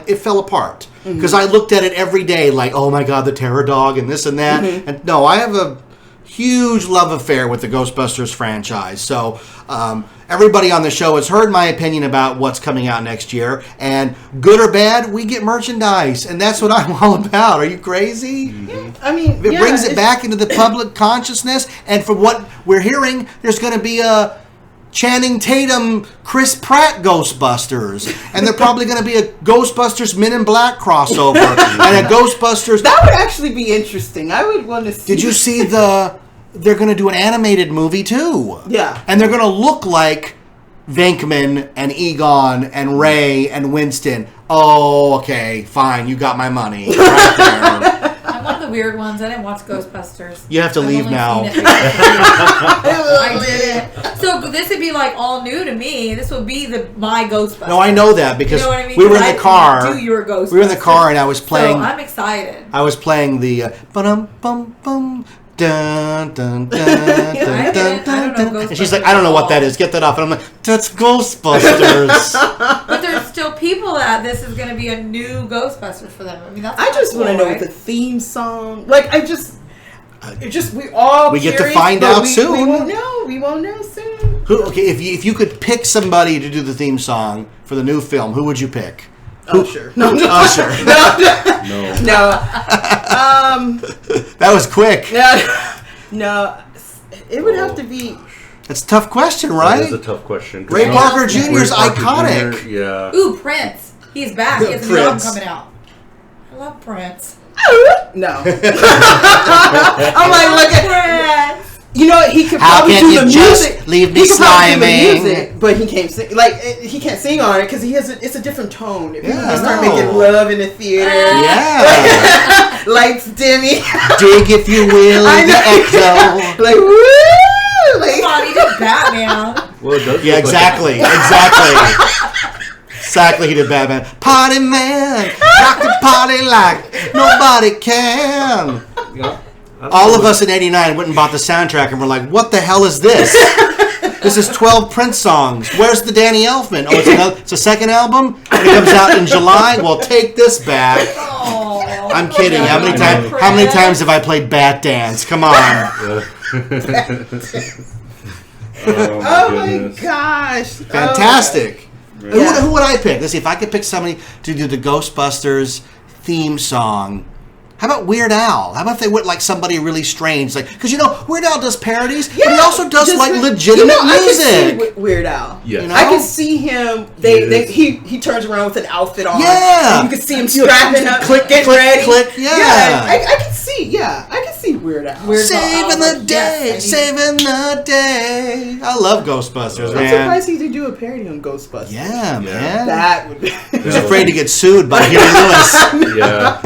it fell apart. Because I looked at it every day like, oh my God, the terror dog and this and that. And no, I have a huge love affair with the Ghostbusters franchise. So everybody on the show has heard my opinion about what's coming out next year. And good or bad, we get merchandise. And that's what I'm all about. Are you crazy? I mean, It brings it back into the public consciousness. And from what we're hearing, there's going to be a Channing Tatum, Chris Pratt Ghostbusters, and they're probably going to be a Ghostbusters Men in Black crossover, and a Ghostbusters. That would actually be interesting. I would want to see. Did you see they're going to do an animated movie too? Yeah. And they're going to look like Venkman and Egon and Ray and Winston. Oh, okay, fine, you got my money right there. I'm one of the weird ones. I didn't watch Ghostbusters. You have to I've leave only now. seen it I didn't. So this would be like all new to me. This would be my Ghostbusters. No, I know that because You know what I mean? we were 'Cause in the I car. knew you were Ghostbusters. We were in the car, and I was playing. So I'm excited. I was playing the ba-dum bum bum dun dun dun I dun don't dun know dun. And she's Ghostbusters like, I don't know at what that all. is. Get that off. And I'm like, that's Ghostbusters. But there's still people that this is going to be a new Ghostbusters for them. I mean, that's I just want to know right? the theme song. Like, it just we all We get to curious, find but out we soon. won't know. We won't know soon. Okay, if you could pick somebody to do the theme song for the new film, who would you pick? Usher. No, Usher. No. no. That was quick. No. It would have to be. That's a tough question, That right? is a tough question. Ray Parker Jr. Ray is Parker iconic. Jr., yeah. Ooh, Prince. He's back. He has a new album Prince. coming out. I love Prince. No. I'm like, look at. Prince. You know, he could How probably can do you the just music. leave me He could probably do the sliming? music, but he can't sing. Like he can't sing on it because he has. It's a different tone. If Yeah, you start I know. making love in the theater, Yeah. lights dimming, Dig, if you will, I the know. echo. like woo, like Come on, he did Batman. Well, it does Yeah, look exactly. Exactly, he did Batman. Party man, rock the party like nobody can. Like, yeah. All of us in '89 went and bought the soundtrack and we're like, what the hell is this? This is 12 Prince songs. Where's the Danny Elfman? Oh, it's a second album? And it comes out in July? Well, take this back. Oh, I'm kidding. How many times have I played Bat Dance? Come on. oh my goodness. gosh, Fantastic. Yeah. Who would I pick? Let's see, if I could pick somebody to do the Ghostbusters theme song. How about Weird Al? How about if they went like somebody really strange? Like, because you know, Weird Al does parodies, but he also does just like with- legitimate I can see music. Weird Al. Yeah. You know? I can see him. He turns around with an outfit on. Yeah. And you can see him strapping up, Click, getting click, ready. click, yeah. I can see. Yeah, I can see Weird Al. Weird Al. Saving I was the like, day, yes, I need- saving the day. I love Ghostbusters, I'm man. surprised he did do a parody on Ghostbusters. Yeah, man. That would be. He was afraid to get sued by Huey Lewis. Yeah.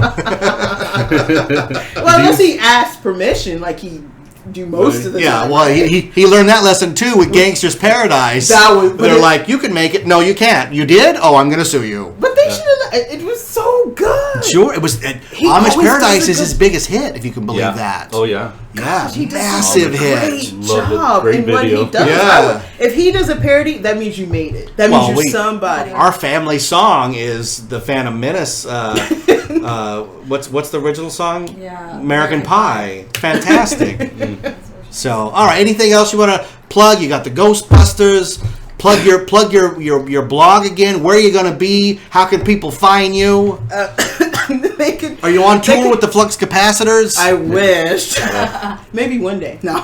Well, unless he asked permission, like he do most of the Yeah, time. well, right? he learned that lesson too with Gangster's Paradise. That was- but They're it- like, you can make it. No, you can't. You did? Oh, I'm going to sue you. But they should have. It was so good. Sure, it was. He Amish always Paradise does a is his good- biggest hit, if you can believe Yeah. that. Oh, yeah. Yeah, He does massive a hit. great Love it. job Great in what video. he does. Yeah. If he does a parody, that means you made it. That means Well, you're somebody. Our family song is the Phantom Menace. What's the original song? Yeah, American American Pie. Fantastic. So, all right. Anything else you want to plug? You got the Ghostbusters. Plug your blog again. Where are you going to be? How can people find you? They could. Are you on they tour could- with the Flux Capacitors? I wish. Maybe one day. No.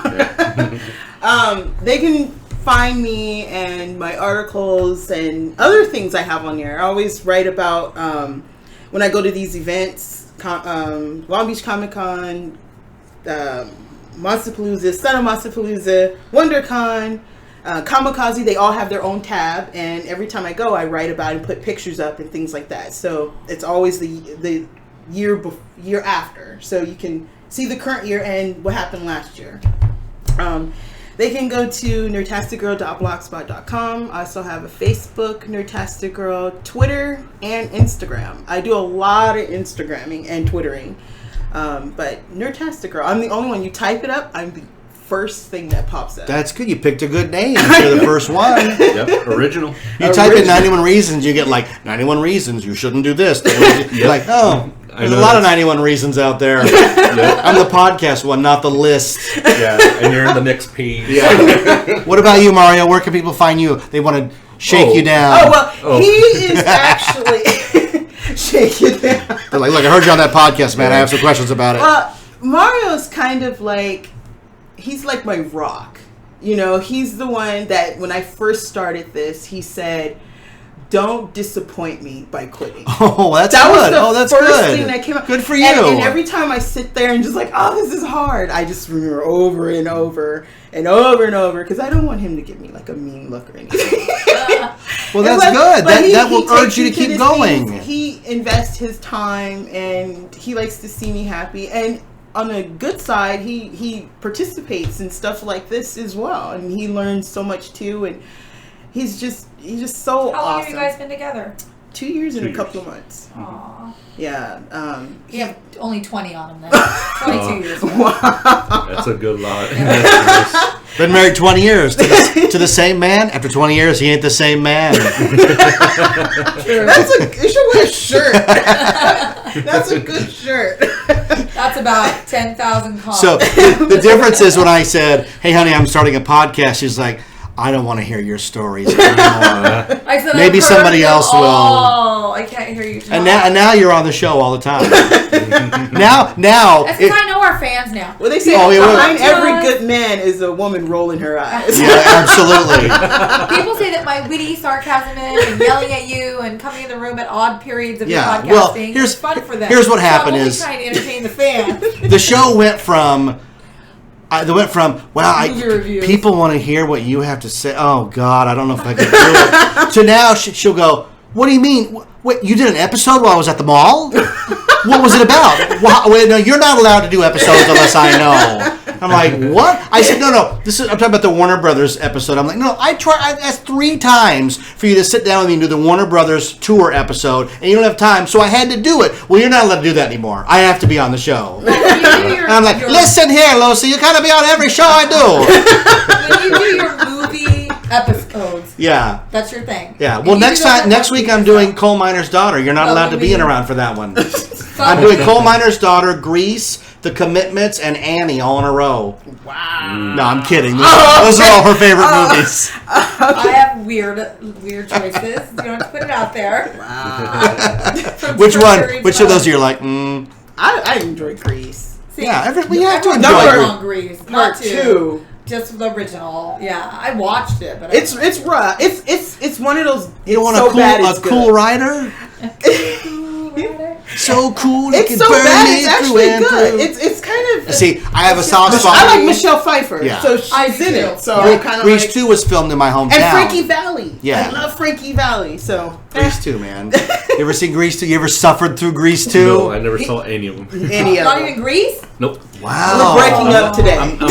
They can find me and my articles and other things I have on there. I always write about when I go to these events, Long Beach Comic Con, Monsterpalooza, Son of Monsterpalooza, WonderCon, Kamikaze. They all have their own tab, and every time I go, I write about it and put pictures up and things like that. So it's always the year after, so you can see the current year and what happened last year. They can go to nerdtasticgirl.blogspot.com. I also have a Facebook, Nerdtastic Girl, Twitter, and Instagram. I do a lot of Instagramming and Twittering. But Nerdtastic Girl, I'm the only one. You type it up, I'm the first thing that pops up. That's good. You picked a good name for the first one. Yep, original. You type in 91 reasons, you get like 91 reasons you shouldn't do this. You're like, oh, there's a lot of 91 reasons out there. Yep. I'm the podcast one, not the list. Yeah, and you're in the next page. Yeah. What about you, Mario? Where can people find you? They want to shake you down. Oh, well, he is actually... shake you down. They're like, look, I heard you on that podcast, man. I have some questions about it. Mario's kind of like... He's like my rock. You know, he's the one that when I first started this, he said, don't disappoint me by quitting. Oh, that's that good. was the first thing that came up. Good for you. And every time I sit there and just like, oh, this is hard, I just remember over and over and over and over, because I don't want him to give me like a mean look or anything. Well, that's good. That will urge you to keep going. He invests his time and he likes to see me happy. And on a good side, he participates in stuff like this as well, and he learns so much too. And he's just so awesome. How long have you guys been together? 2 years and a couple of months. Aww. Yeah. You have only 20 on him then. 22 years. That's a good lot. Been married 20 years to the same man. After 20 years, he ain't the same man. You should wear a shirt. That's a good shirt. That's about 10,000 calls. So the difference is when I said, hey, honey, I'm starting a podcast, she's like, I don't want to hear your stories anymore. I said, Maybe I've heard somebody them else will. all. I can't hear you talk. And now you're on the show all the time. now. That's because I know our fans now. Well, they say behind every good man is a woman rolling her eyes. Yeah, absolutely. People say that my witty sarcasm and yelling at you and coming in the room at odd periods of your podcasting well, is fun for them. Here's what happened so I'm only is trying to entertain the fans. the show went from. Movie reviews. People want to hear what you have to say. Oh, God, I don't know if I can do it. So now she'll go, what do you mean? Wait, you did an episode while I was at the mall? What was it about? Wait, no, you're not allowed to do episodes unless I know. I'm like, what? I said, no. I'm talking about the Warner Brothers episode. I'm like, no, I asked 3 times for you to sit down with me and do the Warner Brothers tour episode, and you don't have time, so I had to do it. Well, you're not allowed to do that anymore. I have to be on the show. And I'm like, listen here, Lucy, you gotta be on every show I do. When you do your movie episodes, Yeah. that's your thing. Yeah. Well, next week I'm doing Coal Miner's Daughter. You're not allowed to be in around for that one. I'm doing Coal Miner's Daughter, Grease, The Commitments, and Annie all in a row. Wow. No, I'm kidding. Those are all her favorite movies. I have weird choices. You don't have to put it out there. Wow. Which one? Which of those are you like? I enjoy Grease. See, Yeah, we have to everyone enjoy knows it. on Grease. Part Not 2. Just the original. Yeah, I watched it, but It's rough. It's one of those. You don't want so a bad, cool rider? So cool. It's so bad. It's actually good. It's kind of. See, I have a soft spot. I like Michelle Pfeiffer. Yeah. So she's I in do. it. So I'm kind of Grease like. 2 was filmed in my hometown. And Frankie Valli. Yeah. I love Frankie Valli. So. Grease 2, man. You ever seen Grease 2? You ever suffered through Grease 2? No, I never saw any of them. Any of not them. even Grease. Nope. Wow. We're breaking up today. I don't think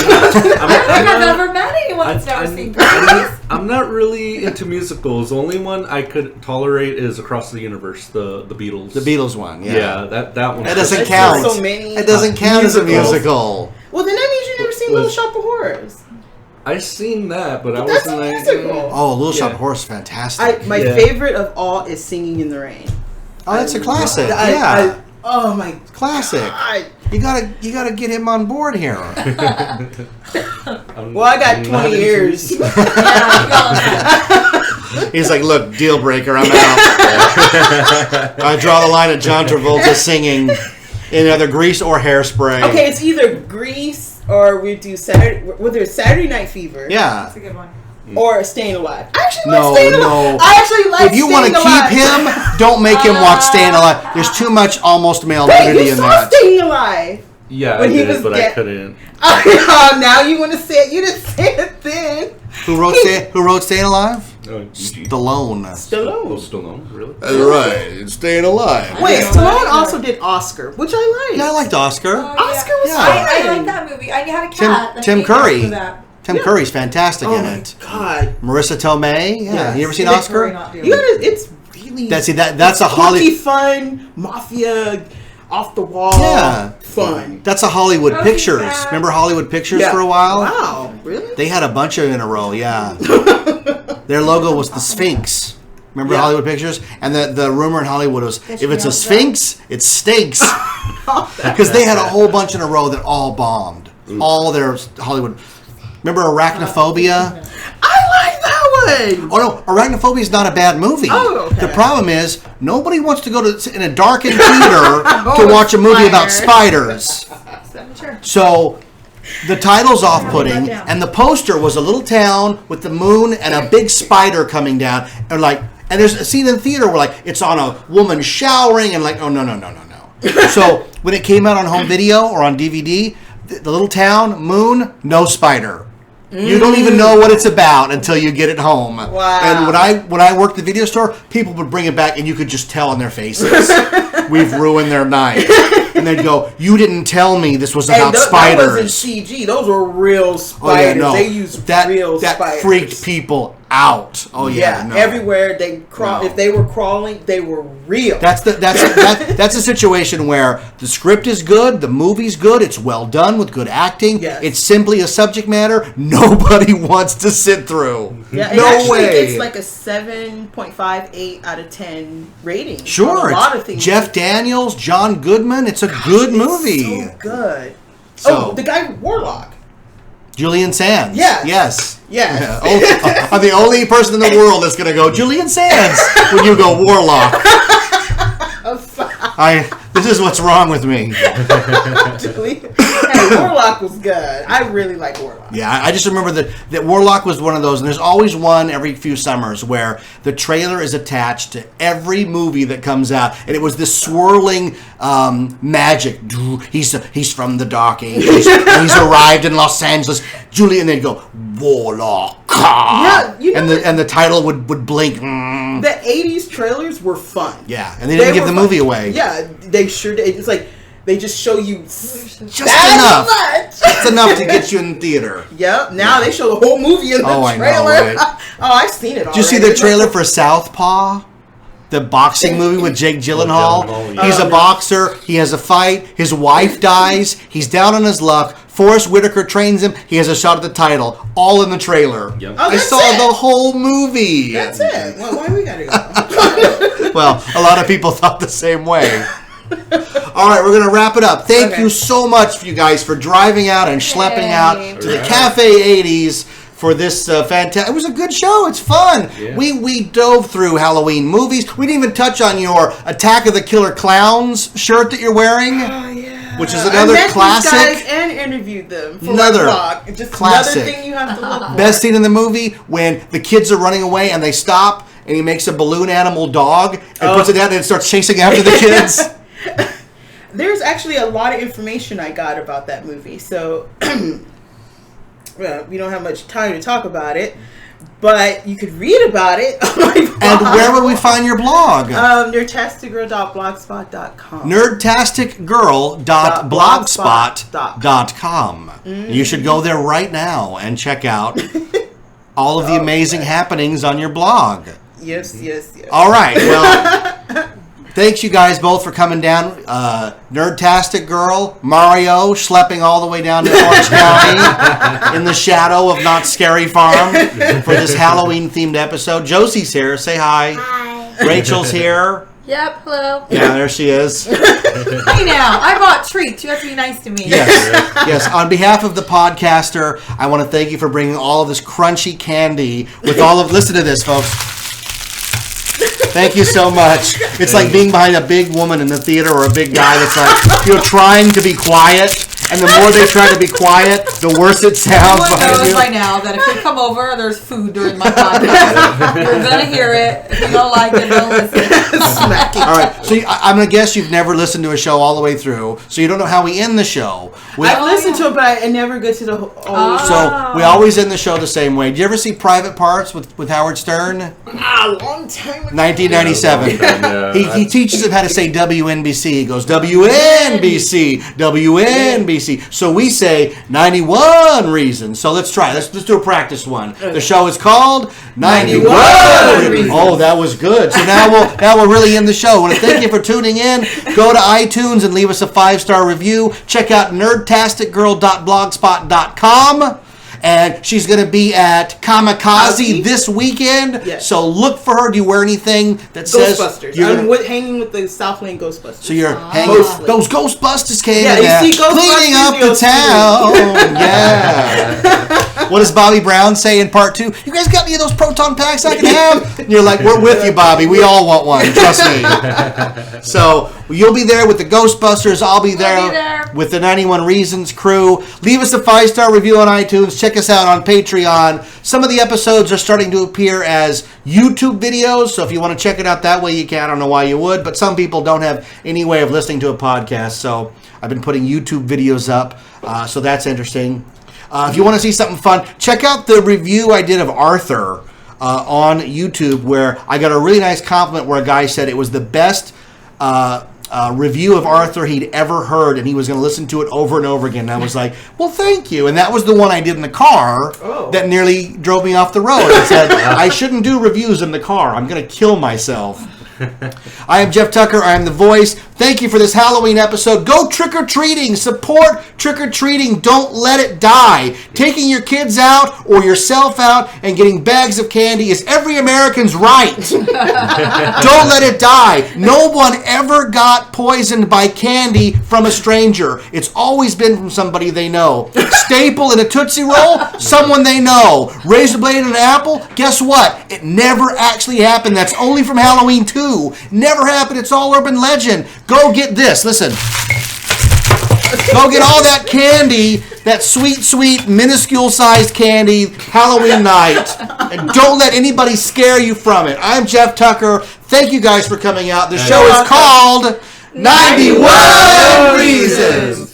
I've ever met anyone that's never seen Grease. I'm not really into musicals. The only one I could tolerate is Across the Universe, the Beatles. The Beatles one, yeah. Yeah, that one. That doesn't There's count. so many It doesn't count as a musicals. musical. Well, then that means you've never seen Little Shop of Horrors. I seen that, but I That's wasn't a like. musical. Oh, Little Shop Yeah. of Horrors is fantastic. My Yeah. favorite of all is Singing in the Rain. Oh, that's a classic. Yeah. Oh my Classic. God. You gotta get him on board here. Well, I got 20 years. Yeah, you go. He's like, look, deal breaker, I'm out. I draw the line at John Travolta singing in either Grease or Hairspray. Okay, it's either Grease or we do Saturday Night Fever. Yeah. That's a good one. Or Staying Alive. I actually No, like Staying no. Alive. I actually like If you want Staying to Alive. keep him, don't make him watch Staying Alive. There's too much almost male Wait, nudity you in saw that. Staying Alive. Yeah, When I he did, was but I dead. couldn't. Oh, now you want to say it. You didn't say it then. Who wrote Staying Alive? Oh, GG. Stallone. Oh, Stallone. Stallone, really? That's right. It's staying alive. Wait, Stallone also did Oscar, which I like. Yeah, I liked Oscar. Oh, Oscar was Yeah. I fun. like that movie. I had a cat. that Tim named after Curry. that. Tim Curry's fantastic Oh in my it. god. Marissa Tomei. Yeah. Yes. You ever seen Tim Oscar? Curry not doing You it. gotta, it's really That's a quirky, Hollywood. fun, mafia, off the wall, Yeah. fun. That's a Hollywood Oh, Pictures. yeah. Remember Hollywood Pictures Yeah. for a while? Wow, really? They had a bunch of in a row. Yeah. Their logo was the Sphinx. Remember Yeah. Hollywood Pictures? And the rumor in Hollywood was, if it's a knows that. Sphinx, it stinks. Because they had a whole bunch in a row that all bombed. All their Hollywood. Remember Arachnophobia? I like that one. Oh no, Arachnophobia is not a bad movie. Oh, okay. The problem is nobody wants to go to in a darkened theater to watch a movie about spiders. Sure. So the title's off-putting, Write that down. and the poster was a little town with the moon and a big spider coming down, and there's a scene in the theater where it's on a woman showering, and oh no. So when it came out on home video or on DVD, the little town moon, no spider. You don't even know what it's about until you get it home. Wow. And when I worked at the video store, people would bring it back, and you could just tell on their faces, we've ruined their night. And they'd go, "You didn't tell me this was about That spiders." wasn't CG. Those were real Oh yeah, spiders. no. They used that real that spiders. freaked people out. Oh yeah, no. Everywhere they crawl. No. If they were crawling, they were real. That's a situation where the script is good, the movie's good, it's well done with good acting. Yes. It's simply a subject matter nobody wants to sit through. Yeah, no it actually way. gets like a 7.58 out of 10 rating. Sure, on a lot of it's things. Jeff Daniels, John Goodman. It's a good movie. So good. So- the guy Warlock. Julian Sands. Yes. Yes. Yes. I'm the only person in the world that's going to go Julian Sands when you go Warlock. This is what's wrong with me. Hey, Warlock was good. I really like Warlock. Yeah, I just remember that Warlock was one of those, and there's always one every few summers where the trailer is attached to every movie that comes out, and it was this swirling magic. He's from the Dark Ages. And he's arrived in Los Angeles. Julian, they'd go Warlock. Yeah, you know and the title would blink. The 80s trailers were fun. Yeah, and they didn't give were the fun. movie away. Yeah, they sure did. It's like they just show you Just that enough. much. That's enough to get you in theater. Yep. Now they show the whole movie in the Oh, I know, trailer. right? Oh, I've seen it already. Did you see the trailer for Southpaw? The boxing movie with Jake Gyllenhaal. Gyllenhaal, yeah. He's a boxer. He has a fight. His wife dies. He's down on his luck. Forrest Whitaker trains him. He has a shot at the title. All in the trailer. Yep. Oh, I that's saw it. the whole movie. That's it. Well, why we gotta go? Well, a lot of people thought the same way. All right, we're going to wrap it up. Thank Okay. you so much for you guys for driving out and schlepping out to the Alright. Cafe 80s for this fantastic. It was a good show. It's fun. Yeah. We dove through Halloween movies. We didn't even touch on your Attack of the Killer Clowns shirt that you're wearing. Oh yeah. Which is I another met classic. These guys and interviewed them for Another my blog. Just classic. another thing you have to look for. Best scene in the movie when the kids are running away and they stop and he makes a balloon animal dog and puts it down and it starts chasing after the kids. There's actually a lot of information I got about that movie, so well, we don't have much time to talk about it, but you could read about it on my blog. And where would we find your blog? NERDTASTICGirl.blogspot.com. nerdtasticgirl.blogspot.com. You should go there right now and check out all of the amazing happenings on your blog. Yes. All right. Well, thanks you guys both for coming down. Nerdtastic Girl, Mario, schlepping all the way down to Orange County in the shadow of Not Scary Farm for this Halloween-themed episode. Josie's here. Say hi. Hi. Rachel's here. Yep, hello. Yeah, there she is. Hey now, I bought treats. You have to be nice to me. Yes. Yes. On behalf of the podcaster, I want to thank you for bringing all of this crunchy candy with all of. Listen to this, folks. Thank you so much. It's like being behind a big woman in the theater or a big guy that's like, trying to be quiet and the more they try to be quiet, the worse it sounds Everyone behind knows you. by now that if you come over, there's food during my podcast. You're gonna hear it. If you don't like it, don't listen. All right, so I'm gonna guess you've never listened to a show all the way through, so you don't know how we end the show. I've listened to it, but I never get to the whole. So we always end the show the same way. Did you ever see Private Parts with Howard Stern? A long time ago. 1997. Yeah, He teaches him how to say WNBC. He goes WNBC, WNBC. So we say 91 reasons. So let's try. Let's do a practice one. The show is called 91 Reasons. Oh, that was good. So now we'll really end the show. I want to thank you for tuning in. Go to iTunes and leave us a 5-star review. Check out nerdtasticgirl.blogspot.com. And she's going to be at Kamikaze this weekend. Yes. So look for her. Do you wear anything that says... Ghostbusters. you're- I'm hanging with the Southland Ghostbusters. So you're hanging... Mostly. Those Ghostbusters came Yeah, in you there, see Ghostbusters, cleaning up the you'll see town. Yeah. What does Bobby Brown say in part 2? You guys got any of those proton packs I can have? And you're like, we're with you, Bobby. We all want one. Trust me. So you'll be there with the Ghostbusters. I'll be there with the 91 Reasons crew. Leave us a 5-star review on iTunes. Check us out on Patreon. Some of the episodes are starting to appear as YouTube videos, so if you want to check it out that way, you can. I don't know why you would, but some people don't have any way of listening to a podcast, so I've been putting YouTube videos up, so that's interesting. If you want to see something fun, check out the review I did of Arthur on YouTube, where I got a really nice compliment where a guy said it was the best review of Arthur he'd ever heard, and he was going to listen to it over and over again. And I was like, well, thank you. And that was the one I did in the car that nearly drove me off the road. I said, I shouldn't do reviews in the car. I'm going to kill myself. I am Jeff Tucker. I am the voice. Thank you for this Halloween episode. Go trick-or-treating. Support trick-or-treating. Don't let it die. Taking your kids out or yourself out and getting bags of candy is every American's right. Don't let it die. No one ever got poisoned by candy from a stranger. It's always been from somebody they know. Staple in a Tootsie Roll, someone they know. Razor blade in an apple, guess what? It never actually happened. That's only from Halloween 2. Never happened. It's all urban legend. Go get this. Listen. Go get all that candy, that sweet, sweet, minuscule-sized candy, Halloween night, and don't let anybody scare you from it. I'm Jeff Tucker. Thank you guys for coming out. The show is called 91 Reasons.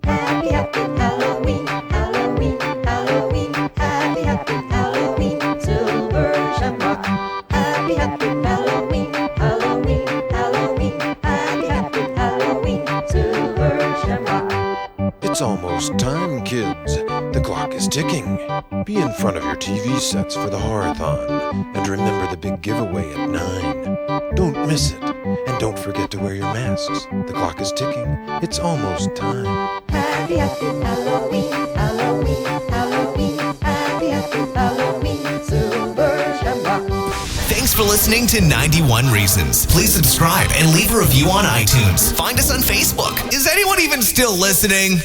Happy, happy Halloween, Halloween, Halloween. Happy, happy Halloween, silver shamrock. Happy, happy Halloween, Halloween, Halloween. Happy, happy Halloween, silver shamrock. It's almost time, kids. The clock is ticking. Be in front of your TV sets for the Horathon. And remember the big giveaway at 9. Don't miss it. And don't forget to wear your masks. The clock is ticking. It's almost time. Happy, happy Halloween, Halloween, Halloween. Happy, happy Halloween, silver shamrock. Thanks for listening to 91 Reasons. Please subscribe and leave a review on iTunes. Find us on Facebook. Is anyone even still listening?